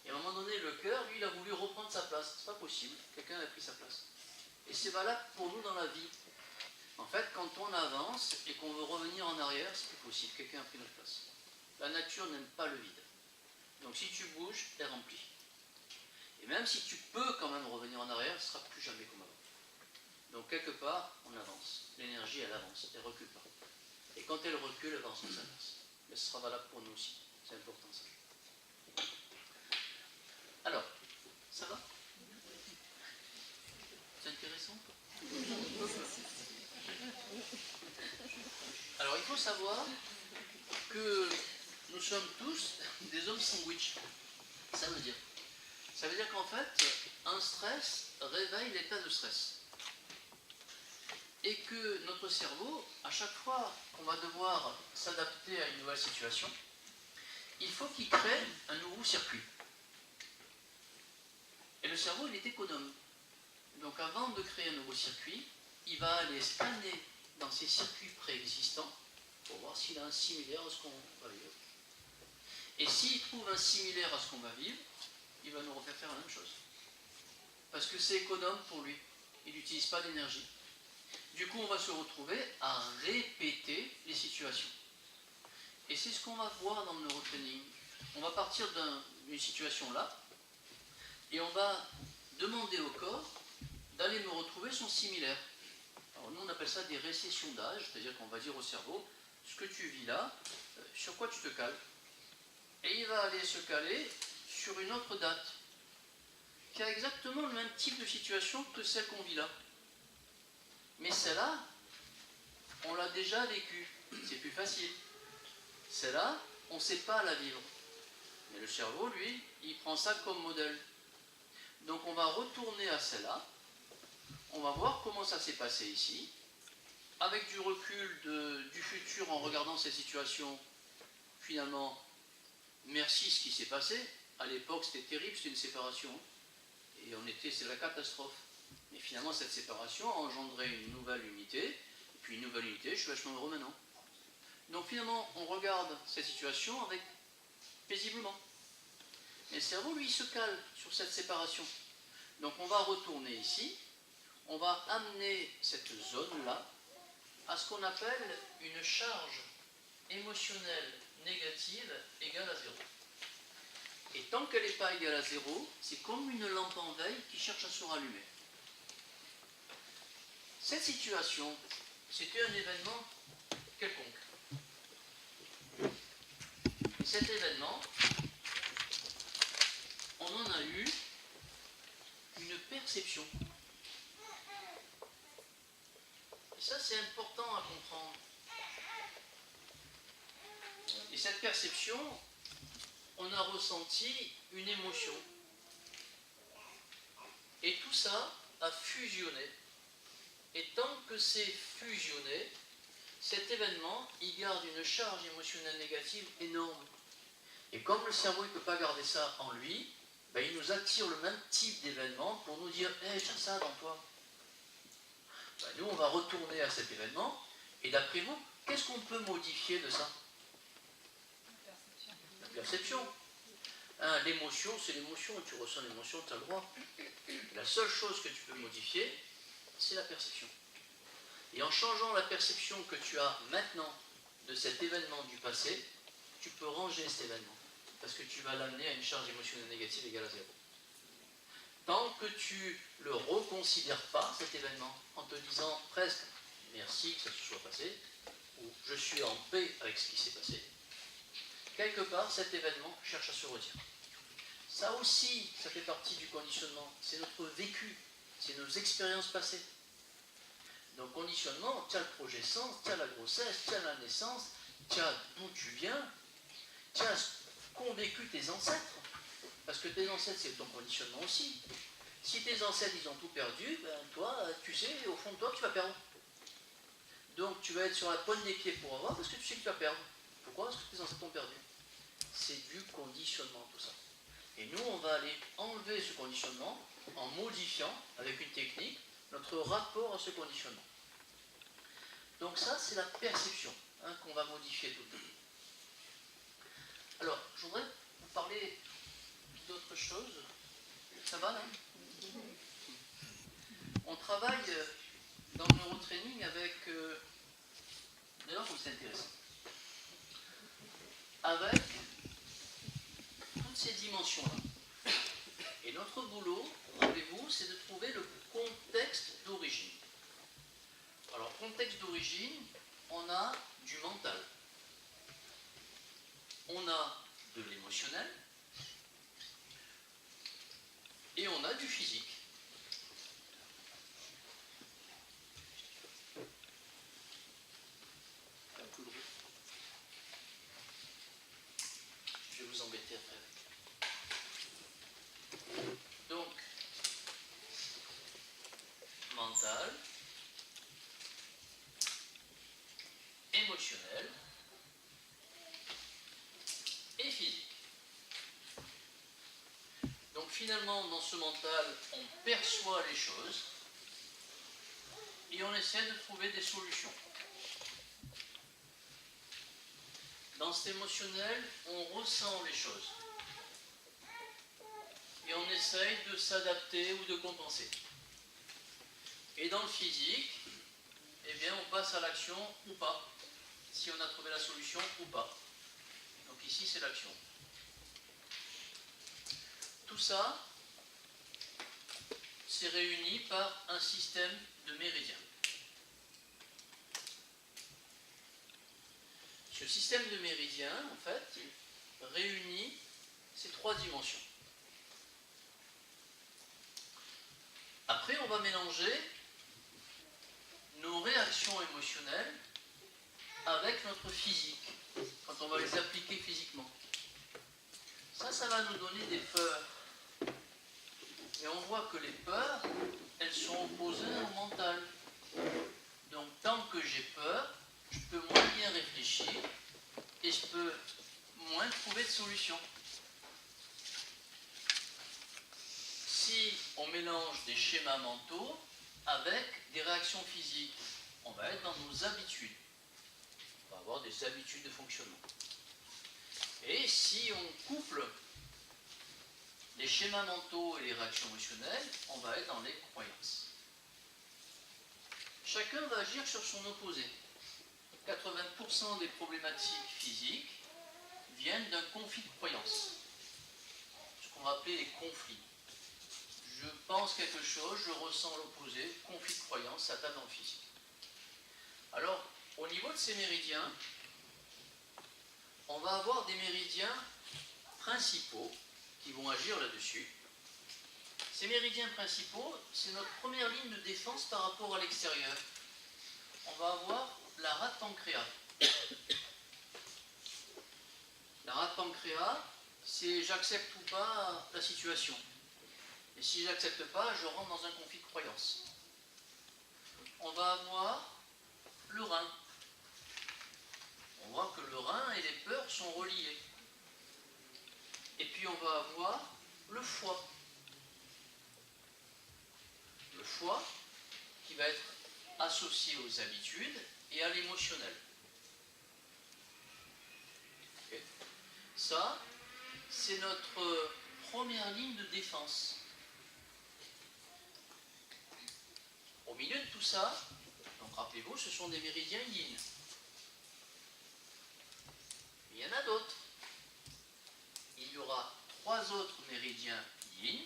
Et à un moment donné, le cœur, lui, il a voulu reprendre sa place. C'est pas possible. Quelqu'un a pris sa place. Et c'est valable pour nous dans la vie. En fait, quand on avance et qu'on veut revenir en arrière, c'est plus possible. Quelqu'un a pris notre place. La nature n'aime pas le vide. Donc si tu bouges, elle remplit. Et même si tu peux quand même revenir en arrière, ce ne sera plus jamais comme avant. Donc quelque part, on avance. L'énergie, elle avance, elle ne recule pas. Et quand elle recule, elle va en sa place. Mais ce sera valable pour nous aussi. C'est important ça. Alors, ça va? C'est intéressant? Alors il faut savoir que nous sommes tous des hommes sandwich. Ça veut dire qu'en fait, un stress réveille l'état de stress. Et que notre cerveau, à chaque fois qu'on va devoir s'adapter à une nouvelle situation, il faut qu'il crée un nouveau circuit. Et le cerveau, il est économe. Donc avant de créer un nouveau circuit, il va aller scanner dans ses circuits préexistants pour voir s'il a un similaire à ce qu'on va vivre. Et s'il trouve un similaire à ce qu'on va vivre, il va nous refaire faire la même chose. Parce que c'est économe pour lui. Il n'utilise pas d'énergie. Du coup, on va se retrouver à répéter les situations. Et c'est ce qu'on va voir dans le neurotraining. On va partir d'une situation là, et on va demander au corps d'aller me retrouver son similaire. Alors nous, on appelle ça des récessions d'âge, c'est-à-dire qu'on va dire au cerveau, ce que tu vis là, sur quoi tu te cales. Et il va aller se caler sur une autre date, qui a exactement le même type de situation que celle qu'on vit là. Mais celle-là, on l'a déjà vécue, c'est plus facile. Celle-là, on ne sait pas la vivre. Mais le cerveau, lui, il prend ça comme modèle. Donc on va retourner à celle-là, on va voir comment ça s'est passé ici, avec du recul du futur en regardant ces situations, finalement, merci ce qui s'est passé. À l'époque, c'était terrible, c'était une séparation. Et c'est la catastrophe. Mais finalement, cette séparation a engendré une nouvelle unité. Et puis une nouvelle unité, je suis vachement heureux maintenant. Donc finalement, on regarde cette situation paisiblement. Et le cerveau, lui, il se cale sur cette séparation. Donc on va retourner ici. On va amener cette zone-là à ce qu'on appelle une charge émotionnelle négative égale à 0. Et tant qu'elle n'est pas égale à 0, c'est comme une lampe en veille qui cherche à se rallumer. Cette situation, c'était un événement quelconque. Et cet événement, on en a eu une perception. Et ça, c'est important à comprendre. Et cette perception, on a ressenti une émotion. Et tout ça a fusionné. Et tant que c'est fusionné, cet événement, il garde une charge émotionnelle négative énorme. Et comme le cerveau ne peut pas garder ça en lui, ben, il nous attire le même type d'événement pour nous dire « Hé, j'ai ça dans toi ». Ben, nous, on va retourner à cet événement, et d'après vous, qu'est-ce qu'on peut modifier de ça? La perception. Hein, l'émotion, c'est l'émotion, et tu ressens l'émotion, tu as le droit. La seule chose que tu peux modifier, c'est la perception. Et en changeant la perception que tu as maintenant de cet événement du passé, tu peux ranger cet événement. Parce que tu vas l'amener à une charge émotionnelle négative égale à 0. Tant que tu ne le reconsidères pas, cet événement, en te disant presque « merci que ça se soit passé » ou « je suis en paix avec ce qui s'est passé », quelque part, cet événement cherche à se retirer. Ça aussi, ça fait partie du conditionnement. C'est notre vécu, c'est nos expériences passées. Donc conditionnement, tu as le projet sens, tu as la grossesse, tu as la naissance, tu as d'où tu viens, tu as ce qu'ont vécu tes ancêtres. Parce que tes ancêtres, c'est ton conditionnement aussi. Si tes ancêtres, ils ont tout perdu, ben toi, tu sais, au fond de toi, tu vas perdre. Donc tu vas être sur la pointe des pieds pour avoir, parce que tu sais que tu vas perdre. Pourquoi? Parce que tes ancêtres ont perdu. C'est du conditionnement, tout ça. Et nous, on va aller enlever ce conditionnement en modifiant, avec une technique, notre rapport à ce conditionnement. Donc ça, c'est la perception qu'on va modifier tout le temps. Alors, je voudrais vous parler d'autre chose. Ça va, là? On travaille dans le neurotraining avec... D'ailleurs, c'est intéressant. Avec toutes ces dimensions-là. Et notre boulot, rappelez-vous, c'est de trouver le contexte d'origine. Alors, contexte d'origine, on a du mental. On a de l'émotionnel. Et on a du physique. Je vais vous embêter après. Donc, mental, émotionnel et physique. Donc finalement, dans ce mental, on perçoit les choses et on essaie de trouver des solutions. Dans cet émotionnel, on ressent les choses. Et on essaye de s'adapter ou de compenser. Et dans le physique, eh bien, on passe à l'action ou pas. Si on a trouvé la solution ou pas. Donc ici, c'est l'action. Tout ça, c'est réuni par un système de méridiens. Ce système de méridiens, en fait, réunit ces trois dimensions. Après, on va mélanger nos réactions émotionnelles avec notre physique, quand on va les appliquer physiquement. Ça va nous donner des peurs. Et on voit que les peurs, elles sont opposées au mental. Donc, tant que j'ai peur, je peux moins bien réfléchir et je peux moins trouver de solution. Si on mélange des schémas mentaux avec des réactions physiques, on va être dans nos habitudes. On va avoir des habitudes de fonctionnement. Et si on couple les schémas mentaux et les réactions émotionnelles, on va être dans les croyances. Chacun va agir sur son opposé. 80% des problématiques physiques viennent d'un conflit de croyances. Ce qu'on va appeler les conflits. Je pense quelque chose, je ressens l'opposé, conflit de croyances, ça tape dans le physique. Alors, au niveau de ces méridiens, on va avoir des méridiens principaux qui vont agir là-dessus. Ces méridiens principaux, c'est notre première ligne de défense par rapport à l'extérieur. On va avoir la rate pancréas. La rate pancréas, c'est j'accepte ou pas la situation. Et si je n'accepte pas, je rentre dans un conflit de croyances. On va avoir le rein. On voit que le rein et les peurs sont reliés. Et puis on va avoir le foie. Le foie qui va être associé aux habitudes et à l'émotionnel. Okay. Ça, c'est notre première ligne de défense. Au milieu de tout ça, donc rappelez-vous, ce sont des méridiens yin. Il y en a d'autres. Il y aura 3 autres méridiens yin.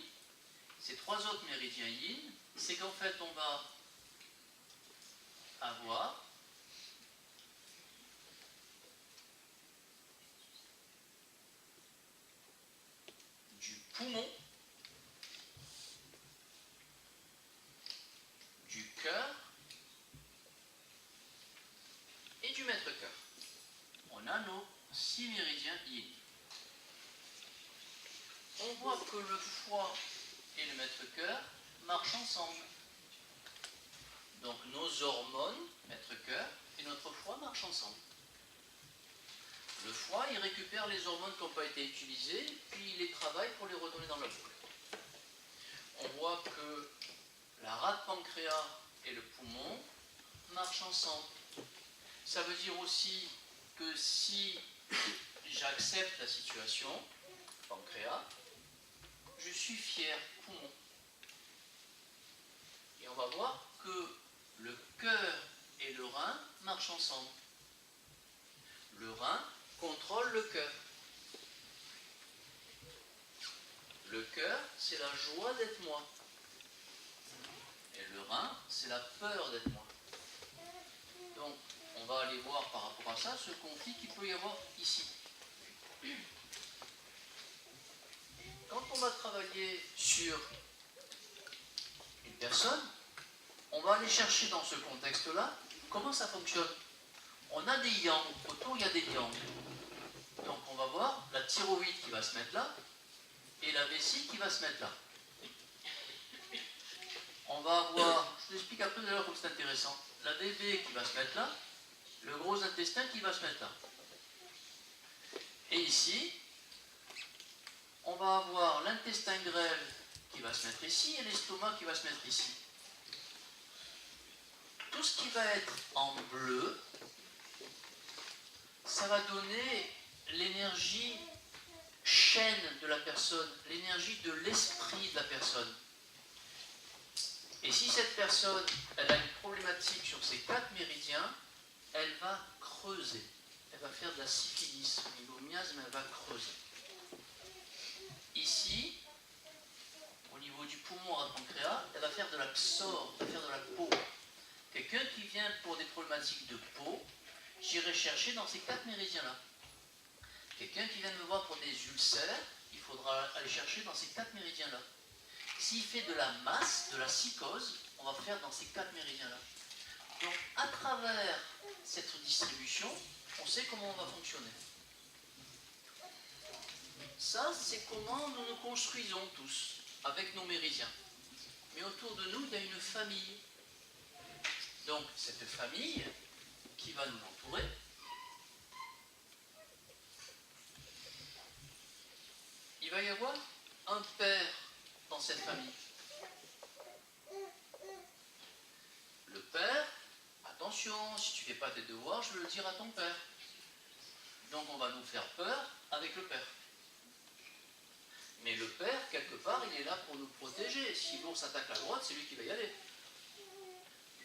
Ces 3 autres méridiens yin, c'est qu'en fait on va avoir du poumon, du cœur et du maître-cœur. On a nos 6 méridiens yin. On voit que le foie et le maître-cœur marchent ensemble. Donc nos hormones, maître-cœur, et notre foie marchent ensemble. Le foie, il récupère les hormones qui n'ont pas été utilisées, puis il les travaille pour les redonner dans la boucle. On voit que la rate pancréas et le poumon marchent ensemble. Ça veut dire aussi que si j'accepte la situation, pancréas, je suis fier, poumon. Et on va voir que le cœur et le rein marchent ensemble. Le rein contrôle le cœur. Le cœur, c'est la joie d'être moi. Et le rein, c'est la peur d'être moi. Donc, on va aller voir par rapport à ça ce conflit qu'il peut y avoir ici. Quand on va travailler sur une personne, on va aller chercher dans ce contexte-là comment ça fonctionne. On a des yang, autour il y a des yang. Donc on va voir la thyroïde qui va se mettre là et la vessie qui va se mettre là. On va avoir, je vous explique un peu d'ailleurs comme c'est intéressant, la bébé qui va se mettre là, le gros intestin qui va se mettre là. Et ici, on va avoir l'intestin grêle qui va se mettre ici et l'estomac qui va se mettre ici. Tout ce qui va être en bleu, ça va donner l'énergie chaîne de la personne, l'énergie de l'esprit de la personne. Et si cette personne, elle a une problématique sur ces 4 méridiens, elle va creuser. Elle va faire de la syphilis, au niveau miasme, elle va creuser. Ici, au niveau du poumon à pancréas, elle va faire de la psore, elle va faire de la peau. Quelqu'un qui vient pour des problématiques de peau, j'irai chercher dans ces 4 méridiens-là. Quelqu'un qui vient me voir pour des ulcères, il faudra aller chercher dans ces 4 méridiens-là. S'il fait de la masse, de la psychose, on va faire dans ces 4 méridiens-là. Donc, à travers cette distribution, on sait comment on va fonctionner. Ça, c'est comment nous nous construisons tous, avec nos méridiens. Mais autour de nous, il y a une famille. Donc, cette famille qui va nous entourer, il va y avoir un père dans cette famille. Le père, attention, si tu ne fais pas tes devoirs, je vais le dire à ton père. Donc on va nous faire peur avec le père. Mais le père, quelque part, il est là pour nous protéger. Si l'ours attaque à droite, c'est lui qui va y aller.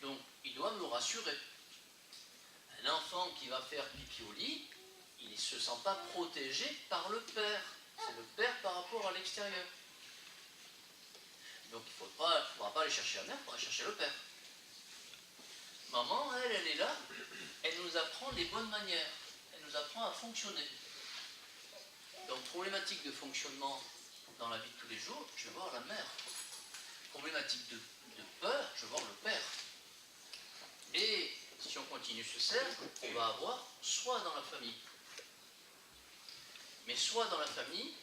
Donc il doit nous rassurer. Un enfant qui va faire pipi au lit, il ne se sent pas protégé par le père. C'est le père par rapport à l'extérieur. Donc il ne faudra pas aller chercher la mère, il faudra chercher le père. Maman, elle est là, elle nous apprend les bonnes manières, elle nous apprend à fonctionner. Donc problématique de fonctionnement dans la vie de tous les jours, je vais voir la mère. Problématique de peur, je vais voir le père. Et si on continue ce cercle, on va avoir soit dans la famille. Mais soit dans la famille,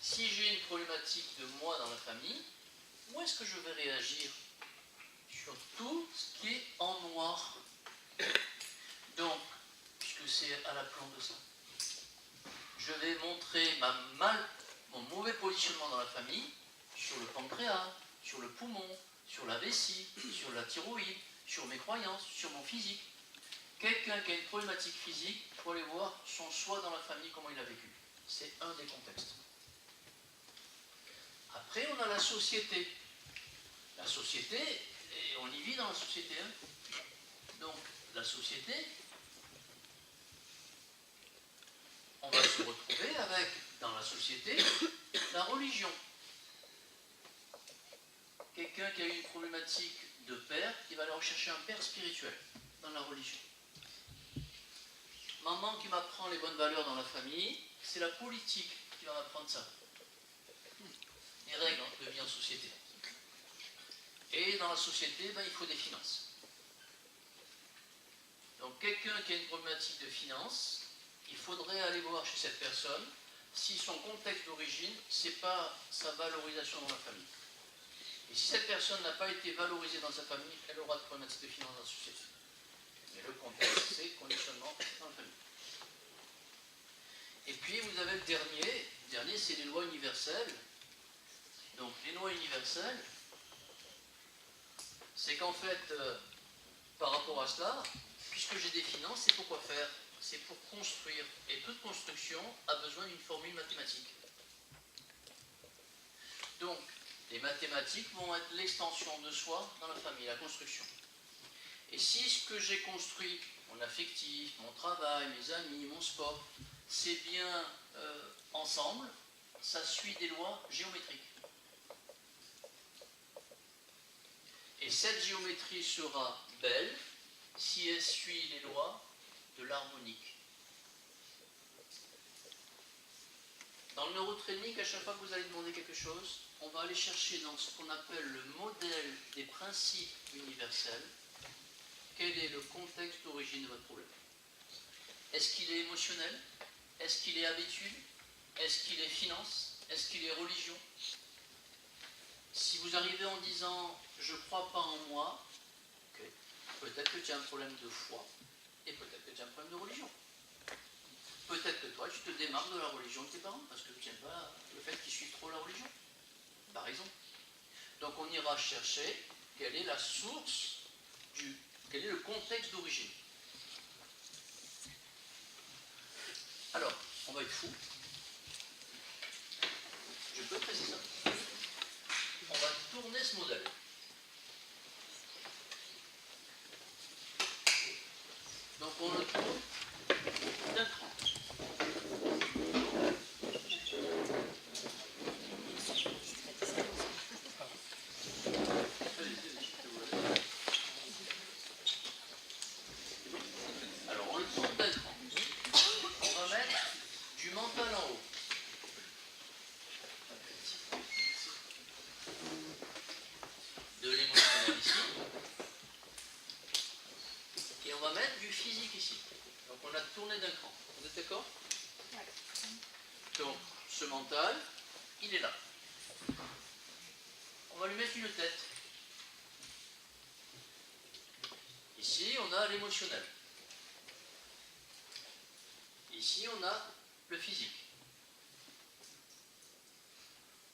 si j'ai une problématique de moi dans la famille, où est-ce que je vais réagir sur tout ce qui est en noir? Donc, puisque c'est à l'aplomb de ça, je vais montrer mon mauvais positionnement dans la famille sur le pancréas, sur le poumon, sur la vessie, sur la thyroïde, sur mes croyances, sur mon physique. Quelqu'un qui a une problématique physique, il faut aller voir son soi dans la famille, comment il a vécu. C'est un des contextes. Après, on a la société. La société, et on y vit dans la société. Hein. Donc, la société, on va se retrouver avec, dans la société, la religion. Quelqu'un qui a eu une problématique de père, qui va aller rechercher un père spirituel dans la religion. Maman qui m'apprend les bonnes valeurs dans la famille, c'est la politique qui va m'apprendre ça. Les règles de vie en société. Et dans la société, il faut des finances. Donc quelqu'un qui a une problématique de finances, il faudrait aller voir chez cette personne si son contexte d'origine, ce n'est pas sa valorisation dans la famille. Et si cette personne n'a pas été valorisée dans sa famille, elle aura de problématiques de finances dans la société. Mais le contexte, c'est conditionnement dans la famille. Et puis vous avez le dernier c'est les lois universelles. Donc les lois universelles, c'est qu'en fait, par rapport à cela, puisque j'ai des finances, c'est pour quoi faire? C'est pour construire. Et toute construction a besoin d'une formule mathématique. Donc, les mathématiques vont être l'extension de soi dans la famille, la construction. Et si ce que j'ai construit, mon affectif, mon travail, mes amis, mon sport, c'est bien ensemble, ça suit des lois géométriques. Et cette géométrie sera belle si elle suit les lois de l'harmonique. Dans le neurotraining, à chaque fois que vous allez demander quelque chose, on va aller chercher dans ce qu'on appelle le modèle des principes universels, quel est le contexte d'origine de votre problème. Est-ce qu'il est émotionnel? Est-ce qu'il est habitude? Est-ce qu'il est finance? Est-ce qu'il est religion? Si vous arrivez en disant « je ne crois pas en moi okay. », peut-être que tu as un problème de foi et peut-être que tu as un problème de religion. Peut-être que toi, tu te démarques de la religion de tes parents parce que tu n'aimes pas le fait qu'ils suivent trop la religion. Par exemple. Donc on ira chercher quelle est la source, quel est le contexte d'origine. va être fou. Je peux presser ça. On va tourner ce modèle. Donc on le tourne d'un cran. Alors on le tourne d'un cran. On va mettre du mental en haut. De l'émotionnel ici. Et on va mettre du physique ici. Donc on a tourné d'un cran. Vous êtes d'accord? Donc ce mental, il est là. On va lui mettre une tête. Ici, on a l'émotionnel. Ici, on a le physique.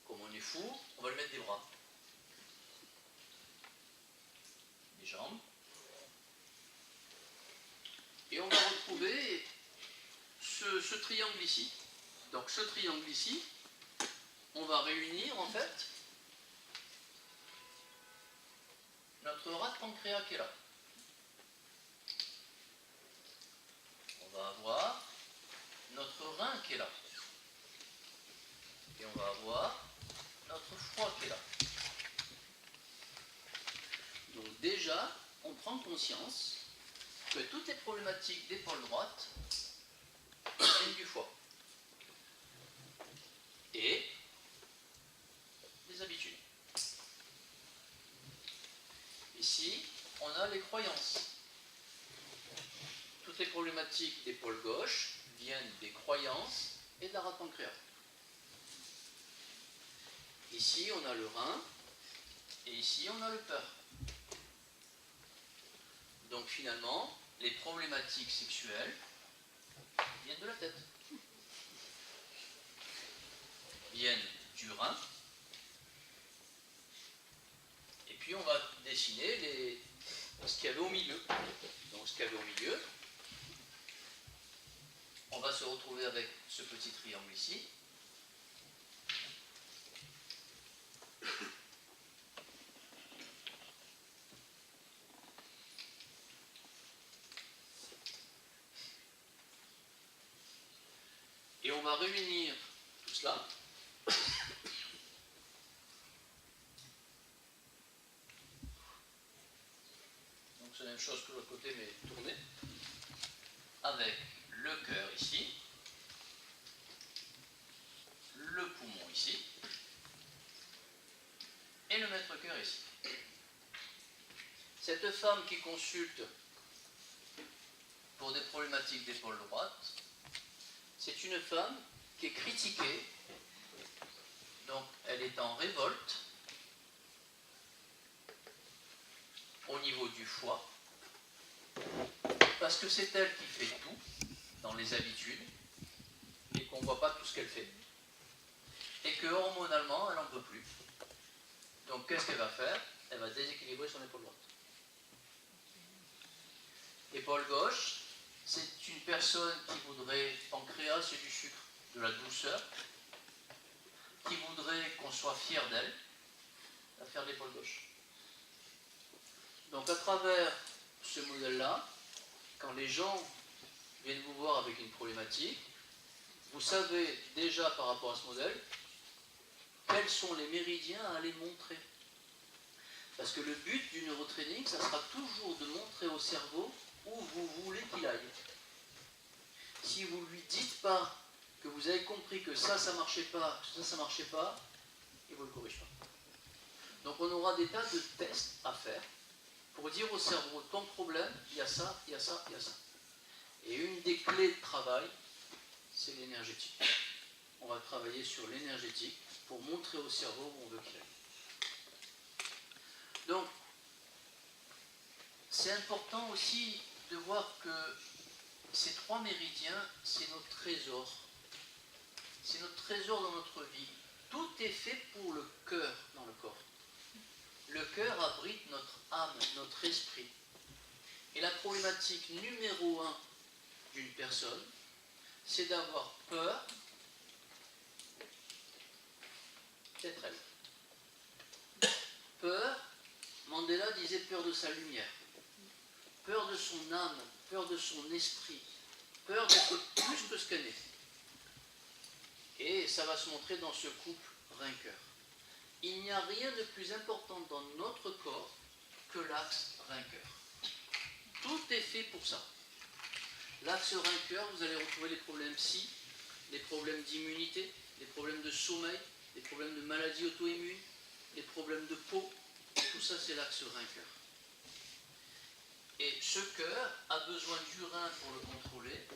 Comme on est fou, on va lui mettre des bras. Des jambes. Et on va retrouver ce triangle ici. Donc ce triangle ici, on va réunir en fait notre rat de pancréas qui est là. On va avoir notre rein qui est là. Et on va avoir notre foie qui est là. Donc déjà, on prend conscience que toutes les problématiques d'épaule droite viennent du foie. Et des habitudes. Ici, on a les croyances. Toutes les problématiques d'épaule gauche viennent des croyances et de la rate pancréas. Ici, on a le rein et ici, on a le peur. Donc finalement, les problématiques sexuelles viennent de la tête. Viennent du rein. Et puis on va dessiner ce qu'il y avait au milieu. Donc ce qu'il y avait au milieu, on va se retrouver avec ce petit triangle ici. Et on va réunir tout cela. Donc c'est la même chose que l'autre côté, mais tourné. Avec le cœur ici. Le poumon ici. Et le maître-cœur ici. Cette femme qui consulte pour des problématiques d'épaule droite, c'est une femme qui est critiquée, donc elle est en révolte au niveau du foie, parce que c'est elle qui fait tout dans les habitudes et qu'on ne voit pas tout ce qu'elle fait. Et que hormonalement, elle n'en peut plus. Donc qu'est-ce qu'elle va faire? Elle va déséquilibrer son épaule droite. Épaule gauche, c'est une personne qui voudrait pancréas, c'est du sucre, de la douceur, qui voudrait qu'on soit fier d'elle, à faire l'épaule gauche. Donc à travers ce modèle-là, quand les gens viennent vous voir avec une problématique, vous savez déjà par rapport à ce modèle, quels sont les méridiens à aller montrer. Parce que le but du neurotraining, ça sera toujours de montrer au cerveau où vous voulez qu'il aille. Si vous ne lui dites pas que vous avez compris que ça ne marchait pas, que ça ne marchait pas, il ne vous le corrige pas. Donc on aura des tas de tests à faire pour dire au cerveau, ton problème, il y a ça, il y a ça, il y a ça. Et une des clés de travail, c'est l'énergétique. On va travailler sur l'énergétique pour montrer au cerveau où on veut qu'il aille. Donc, c'est important aussi de voir que ces trois méridiens, c'est notre trésor. C'est notre trésor dans notre vie. Tout est fait pour le cœur dans le corps. Le cœur abrite notre âme, notre esprit. Et la problématique numéro 1 d'une personne, c'est d'avoir peur d'être elle. Peur, Mandela disait peur de sa lumière, peur de son âme, peur de son esprit, peur d'être plus que ce qu'elle est. Et ça va se montrer dans ce couple vainqueur. Il n'y a rien de plus important dans notre corps que l'axe vainqueur. Tout est fait pour ça. L'axe vainqueur, vous allez retrouver les problèmes psy, les problèmes d'immunité, les problèmes de sommeil, les problèmes de maladies auto-immunes, les problèmes de peau. Tout ça, c'est l'axe vainqueur. Et ce cœur a besoin du rein pour le contrôler,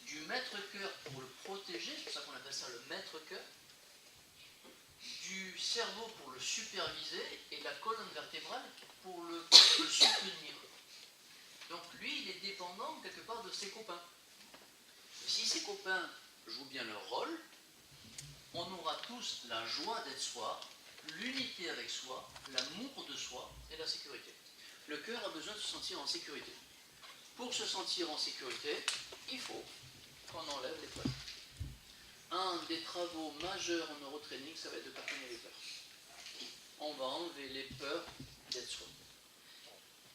du maître-cœur pour le protéger, c'est pour ça qu'on appelle ça le maître-cœur, du cerveau pour le superviser et de la colonne vertébrale pour le soutenir. Donc lui, il est dépendant quelque part de ses copains. Et si ses copains jouent bien leur rôle, on aura tous la joie d'être soi, l'unité avec soi, l'amour de soi et la sécurité. Le cœur a besoin de se sentir en sécurité. Pour se sentir en sécurité, il faut qu'on enlève les peurs. Un des travaux majeurs en neurotraining, ça va être de cartonner les peurs. On va enlever les peurs d'être soi.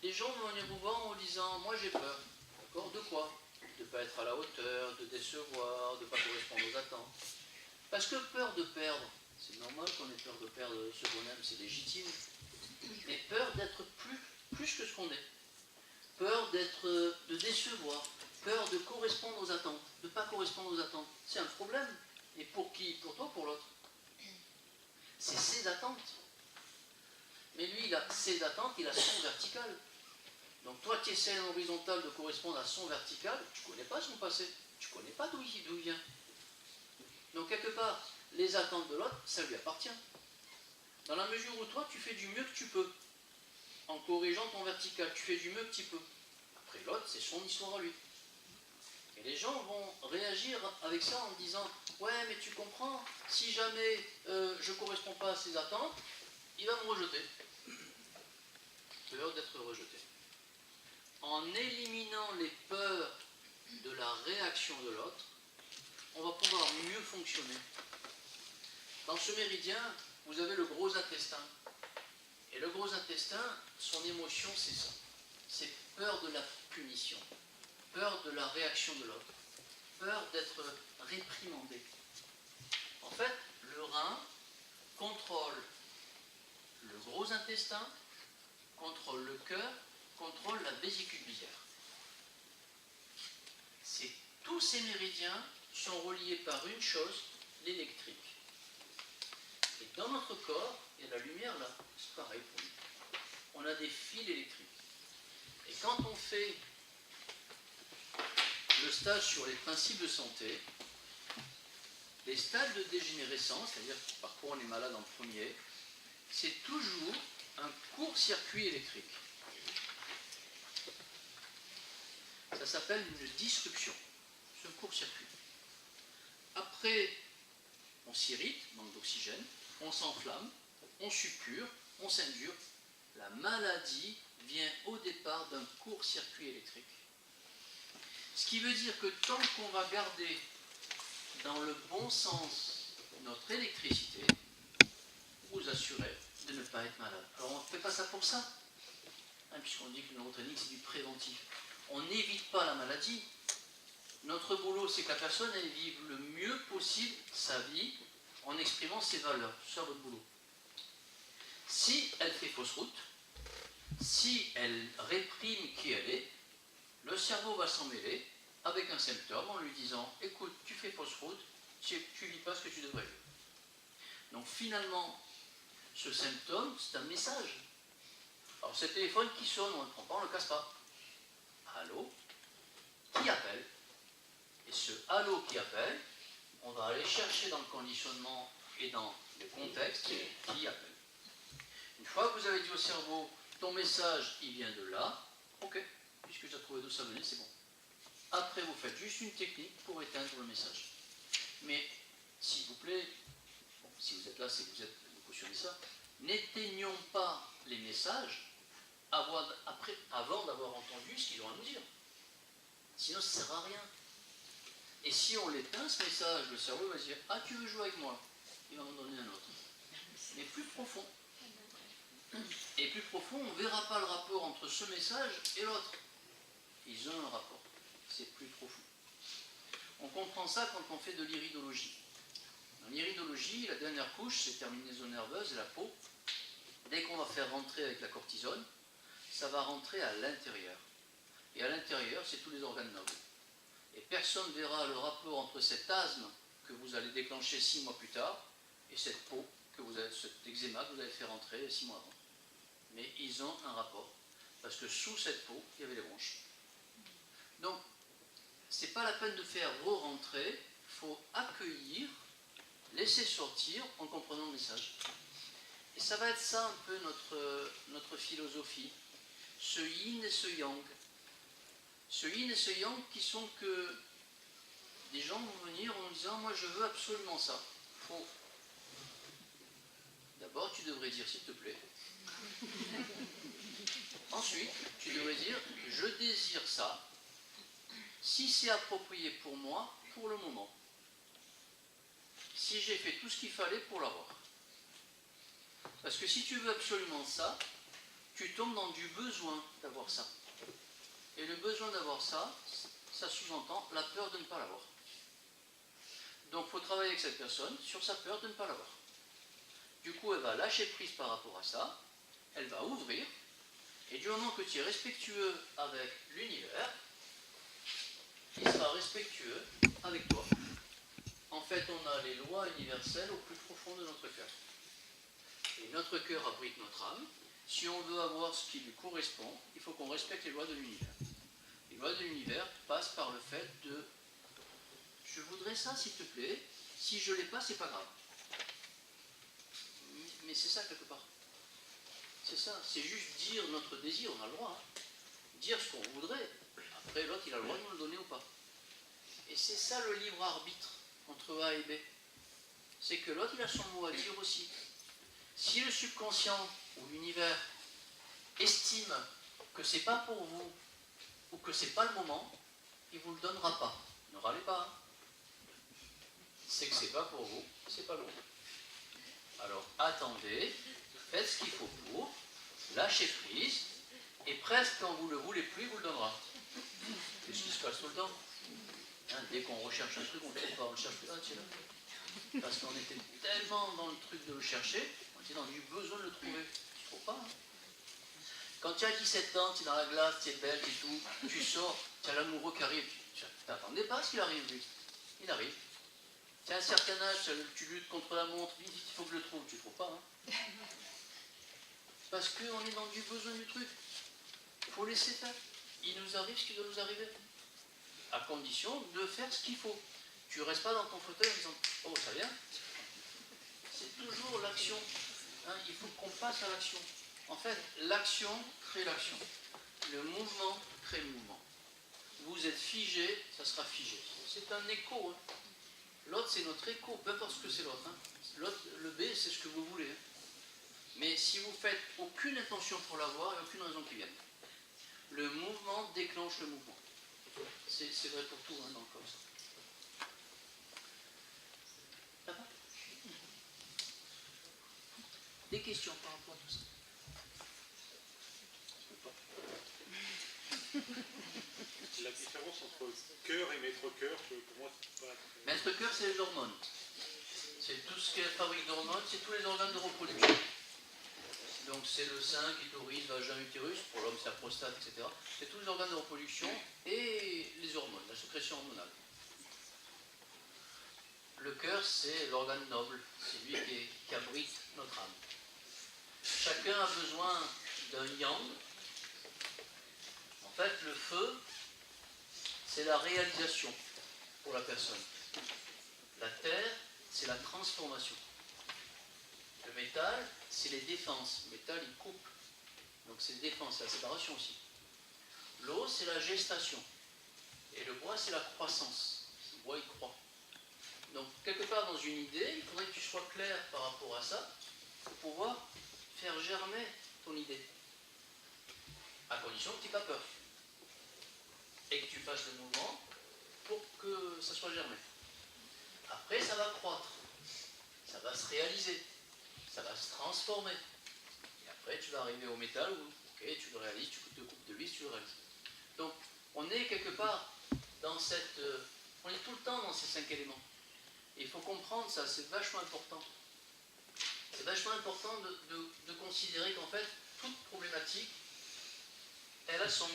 Les gens vont venir vous voir en vous disant « moi j'ai peur ». D'accord ? De quoi ? De ne pas être à la hauteur, de décevoir, de ne pas correspondre aux attentes. Parce que peur de perdre, c'est normal qu'on ait peur de perdre ce qu'on aime, c'est légitime. Mais peur d'être plus que ce qu'on est. Peur de décevoir, peur de correspondre aux attentes, de ne pas correspondre aux attentes. C'est un problème. Et pour qui ? Pour toi ou pour l'autre ? C'est ses attentes. Mais lui, il a ses attentes, il a son vertical. Donc toi qui essaies en horizontal de correspondre à son vertical, tu ne connais pas son passé, tu ne connais pas d'où il vient. Donc quelque part, les attentes de l'autre, ça lui appartient. Dans la mesure où toi, tu fais du mieux que tu peux, en corrigeant ton vertical, tu fais du mieux que tu peux. Après l'autre, c'est son histoire à lui. Et les gens vont réagir avec ça en disant « ouais, mais tu comprends, si jamais je ne corresponds pas à ses attentes, il va me rejeter. » Peur d'être rejeté. En éliminant les peurs de la réaction de l'autre, on va pouvoir mieux fonctionner. Dans ce méridien, vous avez le gros intestin. Et le gros intestin, son émotion, c'est ça. C'est peur de la punition, peur de la réaction de l'autre, peur d'être réprimandé. En fait, le rein contrôle le gros intestin, contrôle le cœur, contrôle la vésicule biliaire. Tous ces méridiens sont reliés par une chose, l'électrique. Et dans notre corps, il y a la lumière là, c'est pareil pour nous. On a des fils électriques. Et quand on fait le stage sur les principes de santé, les stades de dégénérescence, c'est-à-dire par quoi on est malade en premier, c'est toujours un court-circuit électrique. Ça s'appelle une disruption, ce court-circuit. Après, on s'irrite, manque d'oxygène, on s'enflamme, on suppure, on s'indure. La maladie vient au départ d'un court-circuit électrique. Ce qui veut dire que tant qu'on va garder dans le bon sens notre électricité, vous assurez de ne pas être malade. Alors on ne fait pas ça pour ça, hein, puisqu'on dit que le neurotraining c'est du préventif. On n'évite pas la maladie. Notre boulot, c'est que la personne elle vive le mieux possible sa vie en exprimant ses valeurs. C'est ça votre boulot. Si elle fait fausse route, si elle réprime qui elle est, le cerveau va s'en mêler avec un symptôme en lui disant « Écoute, tu fais fausse route, tu ne vis pas ce que tu devrais vivre. » Donc finalement, ce symptôme, c'est un message. Alors ce téléphone qui sonne, on ne le prend pas, on ne le casse pas. Allô? Qui appelle? Et ce allô qui appelle, on va aller chercher dans le conditionnement et dans le contexte qui appelle. Une fois que vous avez dit au cerveau, ton message, il vient de là, ok, puisque tu as trouvé d'où ça venait, c'est bon. Après, vous faites juste une technique pour éteindre le message. Mais, s'il vous plaît, bon, si vous êtes là, c'est que vous cautionnez ça, n'éteignons pas les messages avant d'avoir entendu ce qu'ils ont à nous dire. Sinon, ça ne sert à rien. Et si on l'éteint, ce message, le cerveau va se dire « Ah, tu veux jouer avec moi ?» Il va m'en donner un autre. Mais plus profond. Et plus profond, on ne verra pas le rapport entre ce message et l'autre. Ils ont un rapport. C'est plus profond. On comprend ça quand on fait de l'iridologie. Dans l'iridologie, la dernière couche, c'est terminaison nerveuse et la peau. Dès qu'on va faire rentrer avec la cortisone, ça va rentrer à l'intérieur. Et à l'intérieur, c'est tous les organes nobles. Et personne ne verra le rapport entre cet asthme que vous allez déclencher 6 mois plus tard et cette peau, cet eczéma que vous allez faire rentrer 6 mois avant. Mais ils ont un rapport. Parce que sous cette peau, il y avait les bronches. Donc, ce n'est pas la peine de faire re-rentrer, il faut accueillir, laisser sortir en comprenant le message. Et ça va être ça un peu notre philosophie. Ce yin et ce yang. Ce yin et ce yang qui sont que des gens vont venir en disant « Moi je veux absolument ça ». Faux. D'abord tu devrais dire « S'il te plaît ». Ensuite, tu devrais dire « Je désire ça ». Si c'est approprié pour moi, pour le moment. Si j'ai fait tout ce qu'il fallait pour l'avoir. Parce que si tu veux absolument ça, tu tombes dans du besoin d'avoir ça. Et le besoin d'avoir ça, ça sous-entend la peur de ne pas l'avoir. Donc il faut travailler avec cette personne sur sa peur de ne pas l'avoir. Du coup, elle va lâcher prise par rapport à ça, elle va ouvrir, et du moment que tu es respectueux avec l'univers, il sera respectueux avec toi. En fait, on a les lois universelles au plus profond de notre cœur. Et notre cœur abrite notre âme. Si on veut avoir ce qui lui correspond, il faut qu'on respecte les lois de l'univers. Les lois de l'univers passent par le fait de « je voudrais ça s'il te plaît, si je ne l'ai pas, c'est pas grave ». Mais c'est ça quelque part. C'est ça, c'est juste dire notre désir, on a le droit. Hein. Dire ce qu'on voudrait. Après, l'autre, il a le droit de nous le donner ou pas. Et c'est ça le libre arbitre entre A et B. C'est que l'autre, il a son mot à dire aussi. Si le subconscient ou l'univers estime que c'est pas pour vous ou que c'est pas le moment, il vous le donnera pas. Ne râlez pas. Hein. C'est que c'est pas pour vous, c'est pas le moment. Alors attendez, faites ce qu'il faut pour, lâchez prise, et presque quand vous le voulez plus, il vous le donnera. C'est ce qui se passe tout le temps. Hein, dès qu'on recherche un truc, on ne trouve pas, on le cherche plus. Ah, tiens là. Parce qu'on était tellement dans le truc de le chercher, on était dans du besoin de le trouver. Tu ne trouves pas, hein. Quand tu as 17 ans, tu es dans la glace, tu es belle et tout, tu sors, tu as l'amoureux qui arrive, tu n'attendais pas ce qu'il arrive, lui. Il arrive. Tu as un certain âge, tu luttes contre la montre, vite, il faut que je le trouve, tu ne trouves pas, hein. Parce qu'on est dans du besoin du truc. Il faut laisser faire. Il nous arrive ce qui doit nous arriver. À condition de faire ce qu'il faut. Tu ne restes pas dans ton fauteuil en disant « Oh, ça vient ?» C'est toujours l'action. Hein, il faut qu'on passe à l'action. En fait, l'action crée l'action. Le mouvement crée le mouvement. Vous êtes figé, ça sera figé. C'est un écho. Hein. L'autre, c'est notre écho, peu importe ce que c'est l'autre. Hein. L'autre, le B, c'est ce que vous voulez. Hein. Mais si vous faites aucune intention pour l'avoir, il n'y a aucune raison qu'il vienne. Le mouvement déclenche le mouvement. C'est vrai pour tout hein, dans le corps. Ça va? Des questions par rapport à tout ça? La différence entre cœur et maître-cœur, pour moi, c'est pas... Maître-cœur, c'est les hormones. C'est tout ce qui est fabrique d'hormones, c'est tous les organes de reproduction. Donc c'est le sein, clitoris, vagin, utérus, pour l'homme c'est la prostate, etc. C'est tous les organes de reproduction et les hormones, la sécrétion hormonale. Le cœur, c'est l'organe noble, c'est lui qui abrite notre âme. Chacun a besoin d'un yang. En fait, le feu, c'est la réalisation pour la personne. La terre, c'est la transformation. Le métal, c'est les défenses. Le métal, il coupe. Donc c'est les défenses, c'est la séparation aussi. L'eau, c'est la gestation. Et le bois, c'est la croissance. Le bois, il croît. Donc, quelque part dans une idée, il faudrait que tu sois clair par rapport à ça pour pouvoir faire germer ton idée. À condition que tu n'aies pas peur. Et que tu fasses le mouvement pour que ça soit germé. Après, ça va croître, ça va se réaliser, ça va se transformer. Et après, tu vas arriver au métal où, ok, tu le réalises, tu te coupes de vis, tu le réalises. Donc, on est quelque part dans cette... on est tout le temps dans ces 5 éléments. Et il faut comprendre ça, c'est vachement important. C'est vachement important de considérer qu'en fait, toute problématique, elle a son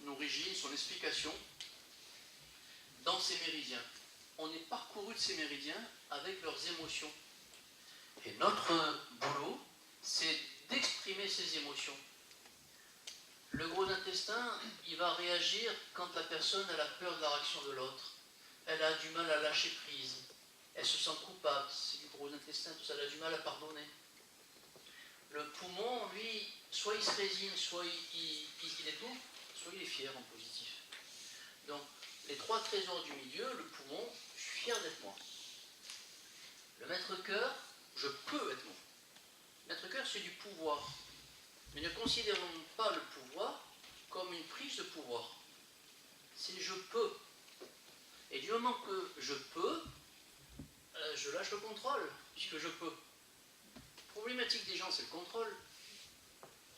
origine, son explication dans ces méridiens. On est parcouru de ces méridiens avec leurs émotions. Et notre boulot, c'est d'exprimer ces émotions. Le gros intestin, il va réagir quand la personne elle a peur de la réaction de l'autre. Elle a du mal à lâcher prise. Elle se sent coupable. C'est du gros intestin, tout ça, elle a du mal à pardonner. Le poumon, lui, soit il se résigne, soit il étouffe, soit il est fier en positif. Donc, les 3 trésors du milieu, le poumon, je suis fier d'être moi. Le maître-cœur, je peux être moi. Le maître-cœur, c'est du pouvoir. Mais ne considérons pas le pouvoir comme une prise de pouvoir. C'est je peux. Et du moment que je peux, je lâche le contrôle, puisque je peux. La problématique des gens, c'est le contrôle.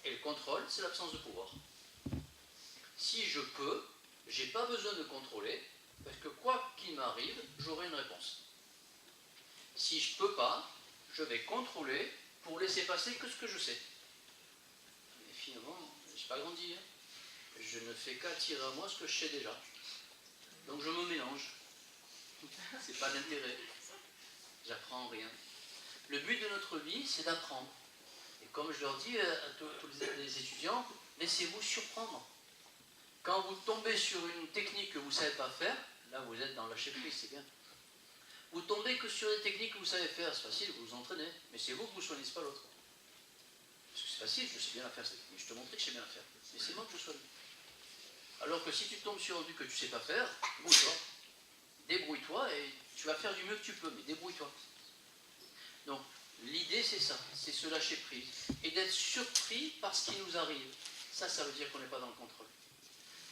Et le contrôle, c'est l'absence de pouvoir. Si je peux, je n'ai pas besoin de contrôler, parce que quoi qu'il m'arrive, j'aurai une réponse. Si je ne peux pas, je vais contrôler pour laisser passer que ce que je sais. Et finalement, je n'ai pas grandi. Je ne fais qu'attirer à moi ce que je sais déjà. Donc je me mélange. C'est pas l'intérêt. J'apprends rien. Le but de notre vie, c'est d'apprendre. Et comme je leur dis à tous les étudiants, laissez-vous surprendre. Quand vous tombez sur une technique que vous ne savez pas faire, là vous êtes dans le lâcher prise, c'est bien. Vous tombez que sur des techniques que vous savez faire, c'est facile, vous vous entraînez. Mais c'est vous que vous ne choisissez pas l'autre. Parce que c'est facile, je sais bien la faire cette technique. Je te montrais que je sais bien la faire. Mais c'est moi que je choisis. Alors que si tu tombes sur un truc que tu ne sais pas faire, débrouille-toi. Débrouille-toi et tu vas faire du mieux que tu peux, mais débrouille-toi. Donc, l'idée c'est ça, c'est se lâcher prise. Et d'être surpris par ce qui nous arrive. Ça veut dire qu'on n'est pas dans le contrôle.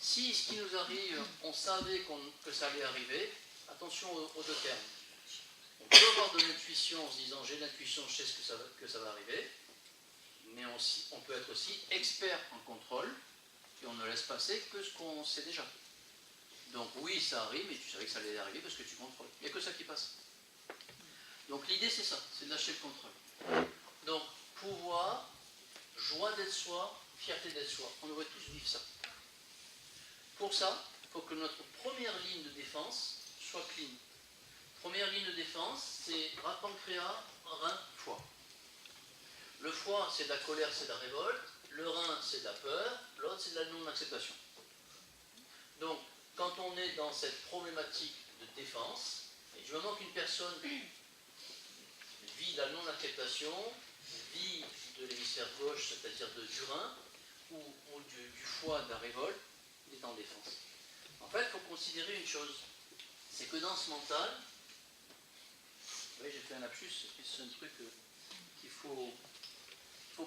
Si ce qui nous arrive, on savait que ça allait arriver, attention aux 2 termes. On peut avoir de l'intuition en se disant j'ai l'intuition, je sais que ça va arriver, mais on peut être aussi expert en contrôle et on ne laisse passer que ce qu'on sait déjà. Donc oui, ça arrive, mais tu savais que ça allait arriver parce que tu contrôles. Il n'y a que ça qui passe. Donc l'idée c'est ça, c'est de lâcher le contrôle. Donc pouvoir, joie d'être soi, fierté d'être soi. On devrait tous vivre ça. Pour ça, il faut que notre première ligne de défense soit clean. Première ligne de défense, c'est rat pancréas, rein, foie. Le foie, c'est de la colère, c'est de la révolte. Le rein, c'est de la peur. L'autre, c'est de la non-acceptation. Donc, quand on est dans cette problématique de défense, et du moment qu'une personne vit de la non-acceptation, vit de l'hémisphère gauche, c'est-à-dire du rein, ou du foie, de la révolte, il est en défense. En fait, il faut considérer une chose, c'est que dans ce mental, oui, j'ai fait un lapsus, c'est un truc qu'il faut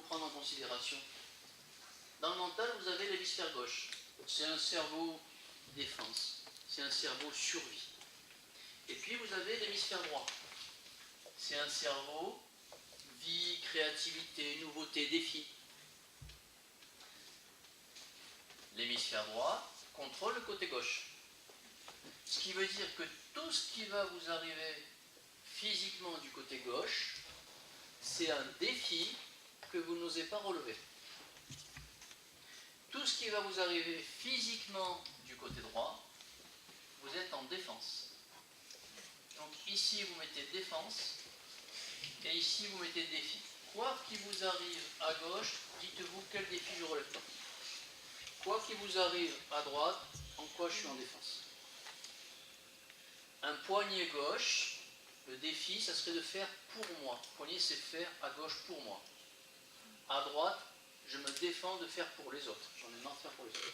prendre en considération. Dans le mental, vous avez l'hémisphère gauche. C'est un cerveau défense, c'est un cerveau survie. Et puis vous avez l'hémisphère droit. C'est un cerveau vie, créativité, nouveauté, défi. L'hémisphère droit contrôle le côté gauche. Ce qui veut dire que tout ce qui va vous arriver physiquement du côté gauche, c'est un défi que vous n'osez pas relever. Tout ce qui va vous arriver physiquement du côté droit, vous êtes en défense. Donc ici vous mettez défense, et ici vous mettez défi. Quoi qu'il vous arrive à gauche, dites-vous quel défi je relève pas. Quoi qu'il vous arrive à droite, en quoi je suis en défense. Un poignet gauche, le défi, ça serait de faire pour moi. Poignet, c'est faire à gauche pour moi. À droite, je me défends de faire pour les autres. J'en ai marre de faire pour les autres.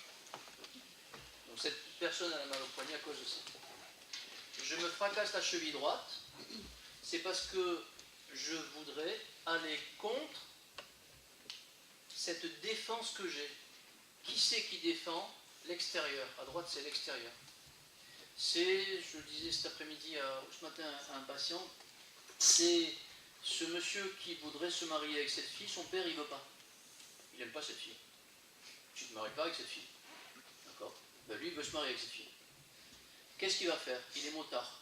Donc cette personne a mal au poignet à cause de ça. Je me fracasse la cheville droite, c'est parce que je voudrais aller contre cette défense que j'ai. Qui c'est qui défend l'extérieur? À droite, c'est l'extérieur. c'est, je le disais cet après-midi, ce matin à un patient, c'est ce monsieur qui voudrait se marier avec cette fille, son père il veut pas. Il n'aime pas cette fille. Tu ne te maries pas avec cette fille. D'accord? Ben lui il veut se marier avec cette fille. Qu'est-ce qu'il va faire? Il est motard.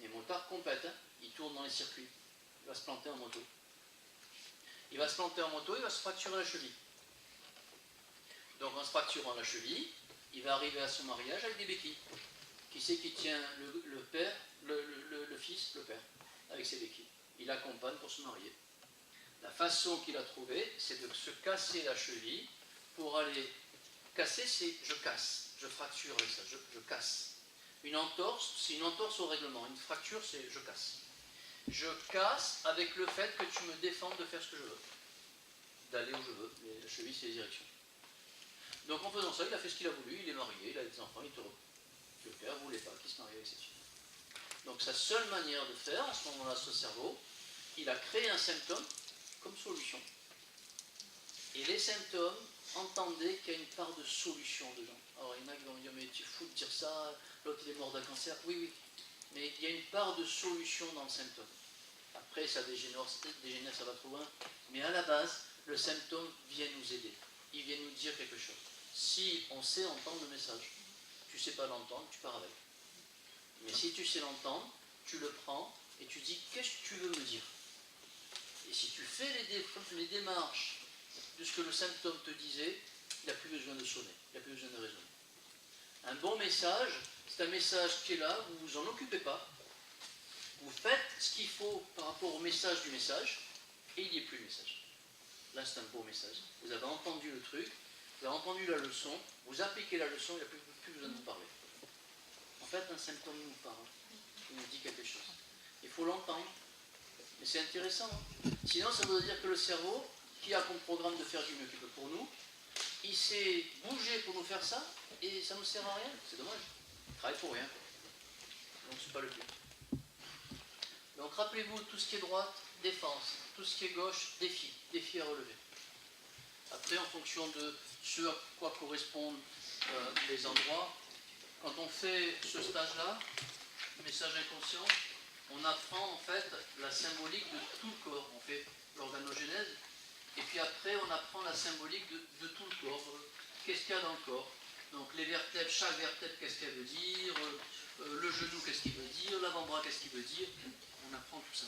Les motards compètent, hein? Il tourne dans les circuits. Il va se planter en moto. Il va se planter en moto, il va se fracturer la cheville. Donc en se fracturant la cheville, il va arriver à son mariage avec des béquilles. Qui c'est qui tient le père, le fils, le père, avec ses béquilles? Il accompagne pour se marier. La façon qu'il a trouvée, c'est de se casser la cheville pour aller... Casser, c'est je casse, je fracture avec ça, je casse. Une entorse, c'est une entorse au règlement. Une fracture, c'est je casse. Je casse avec le fait que tu me défends de faire ce que je veux. D'aller où je veux. Mais la cheville, c'est les directions. Donc en faisant ça, il a fait ce qu'il a voulu, il est marié, il a des enfants, il est heureux. Le père ne voulait pas qu'il se marie avec cette fille. Donc sa seule manière de faire, à ce moment-là, ce cerveau, il a créé un symptôme comme solution. Et les symptômes, entendez qu'il y a une part de solution dedans. Alors il y en a qui vont me dire, mais tu es fou de dire ça, l'autre il est mort d'un cancer. Oui, oui. Mais il y a une part de solution dans le symptôme. Après, ça dégénère, ça va trop loin. Mais à la base, le symptôme vient nous aider. Il vient nous dire quelque chose. Si on sait entendre le message, tu ne sais pas l'entendre, tu pars avec. Mais si tu sais l'entendre, tu le prends et tu dis, qu'est-ce que tu veux me dire? Et si tu fais les démarches de ce que le symptôme te disait, il n'a plus besoin de sonner, il n'a plus besoin de raisonner. Un bon message, c'est un message qui est là, vous ne vous en occupez pas. Vous faites ce qu'il faut par rapport au message du message, et il n'y est plus le message. Là, c'est un beau message. Vous avez entendu le truc, vous avez entendu la leçon, vous appliquez la leçon, il n'y a plus besoin de vous parler. En fait, un symptôme nous parle, il nous dit quelque chose. Il faut l'entendre. Mais c'est intéressant. Hein? Sinon, ça veut dire que le cerveau, qui a comme programme de faire du mieux qu'il peut pour nous, il s'est bougé pour nous faire ça, et ça ne nous sert à rien. C'est dommage. Il travaille pour rien. Donc, c'est pas le but. Donc, rappelez-vous, tout ce qui est droite, défense. Tout ce qui est gauche, défi à relever. Après, en fonction de ce à quoi correspondent les endroits, quand on fait ce stage-là, message inconscient, on apprend en fait la symbolique de tout le corps. On fait l'organogénèse, et puis après, on apprend la symbolique de tout le corps. Qu'est-ce qu'il y a dans le corps? Donc, les vertèbres, chaque vertèbre, qu'est-ce qu'elle veut dire? Le genou, qu'est-ce qu'il veut dire? L'avant-bras, qu'est-ce qu'il veut dire? On apprend tout ça.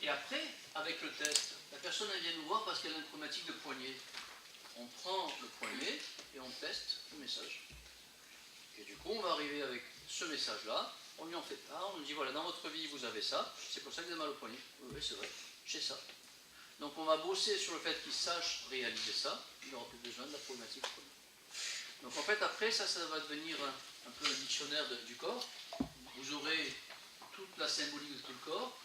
Et après, avec le test, la personne elle vient nous voir parce qu'elle a une problématique de poignet. On prend le poignet et on teste le message. Et du coup, on va arriver avec ce message-là, on lui en fait part, on lui dit voilà, dans votre vie, vous avez ça, c'est pour ça que vous avez mal au poignet. Oui, c'est vrai, j'ai ça. Donc on va bosser sur le fait qu'il sache réaliser ça, il n'aura plus besoin de la problématique du poignet. Donc en fait, après, ça va devenir un peu un dictionnaire du corps. Vous aurez toute la symbolique de tout le corps.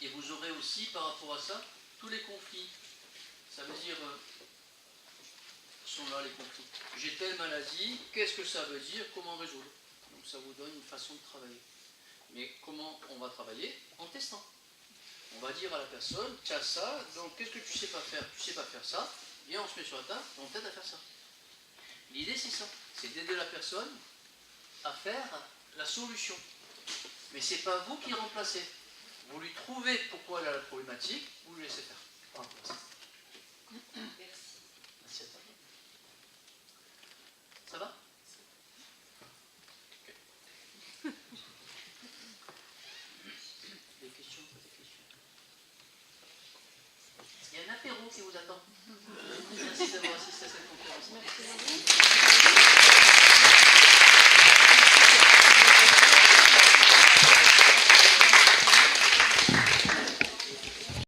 Et vous aurez aussi, par rapport à ça, tous les conflits. Ça veut dire, sont là les conflits. J'ai telle maladie, qu'est-ce que ça veut dire, comment résoudre? Donc ça vous donne une façon de travailler. Mais comment on va travailler? En testant. On va dire à la personne, tu as ça, donc qu'est-ce que tu ne sais pas faire? Tu ne sais pas faire ça, viens on se met sur la table, on t'aide à faire ça. L'idée c'est ça, c'est d'aider la personne à faire la solution. Mais ce n'est pas vous qui remplacez. Vous lui trouvez pourquoi elle a la problématique, vous lui laissez faire. Par rapport à ça. Merci. Merci à toi. Ça va? Okay. Des questions? Il y a un apéro qui vous attend.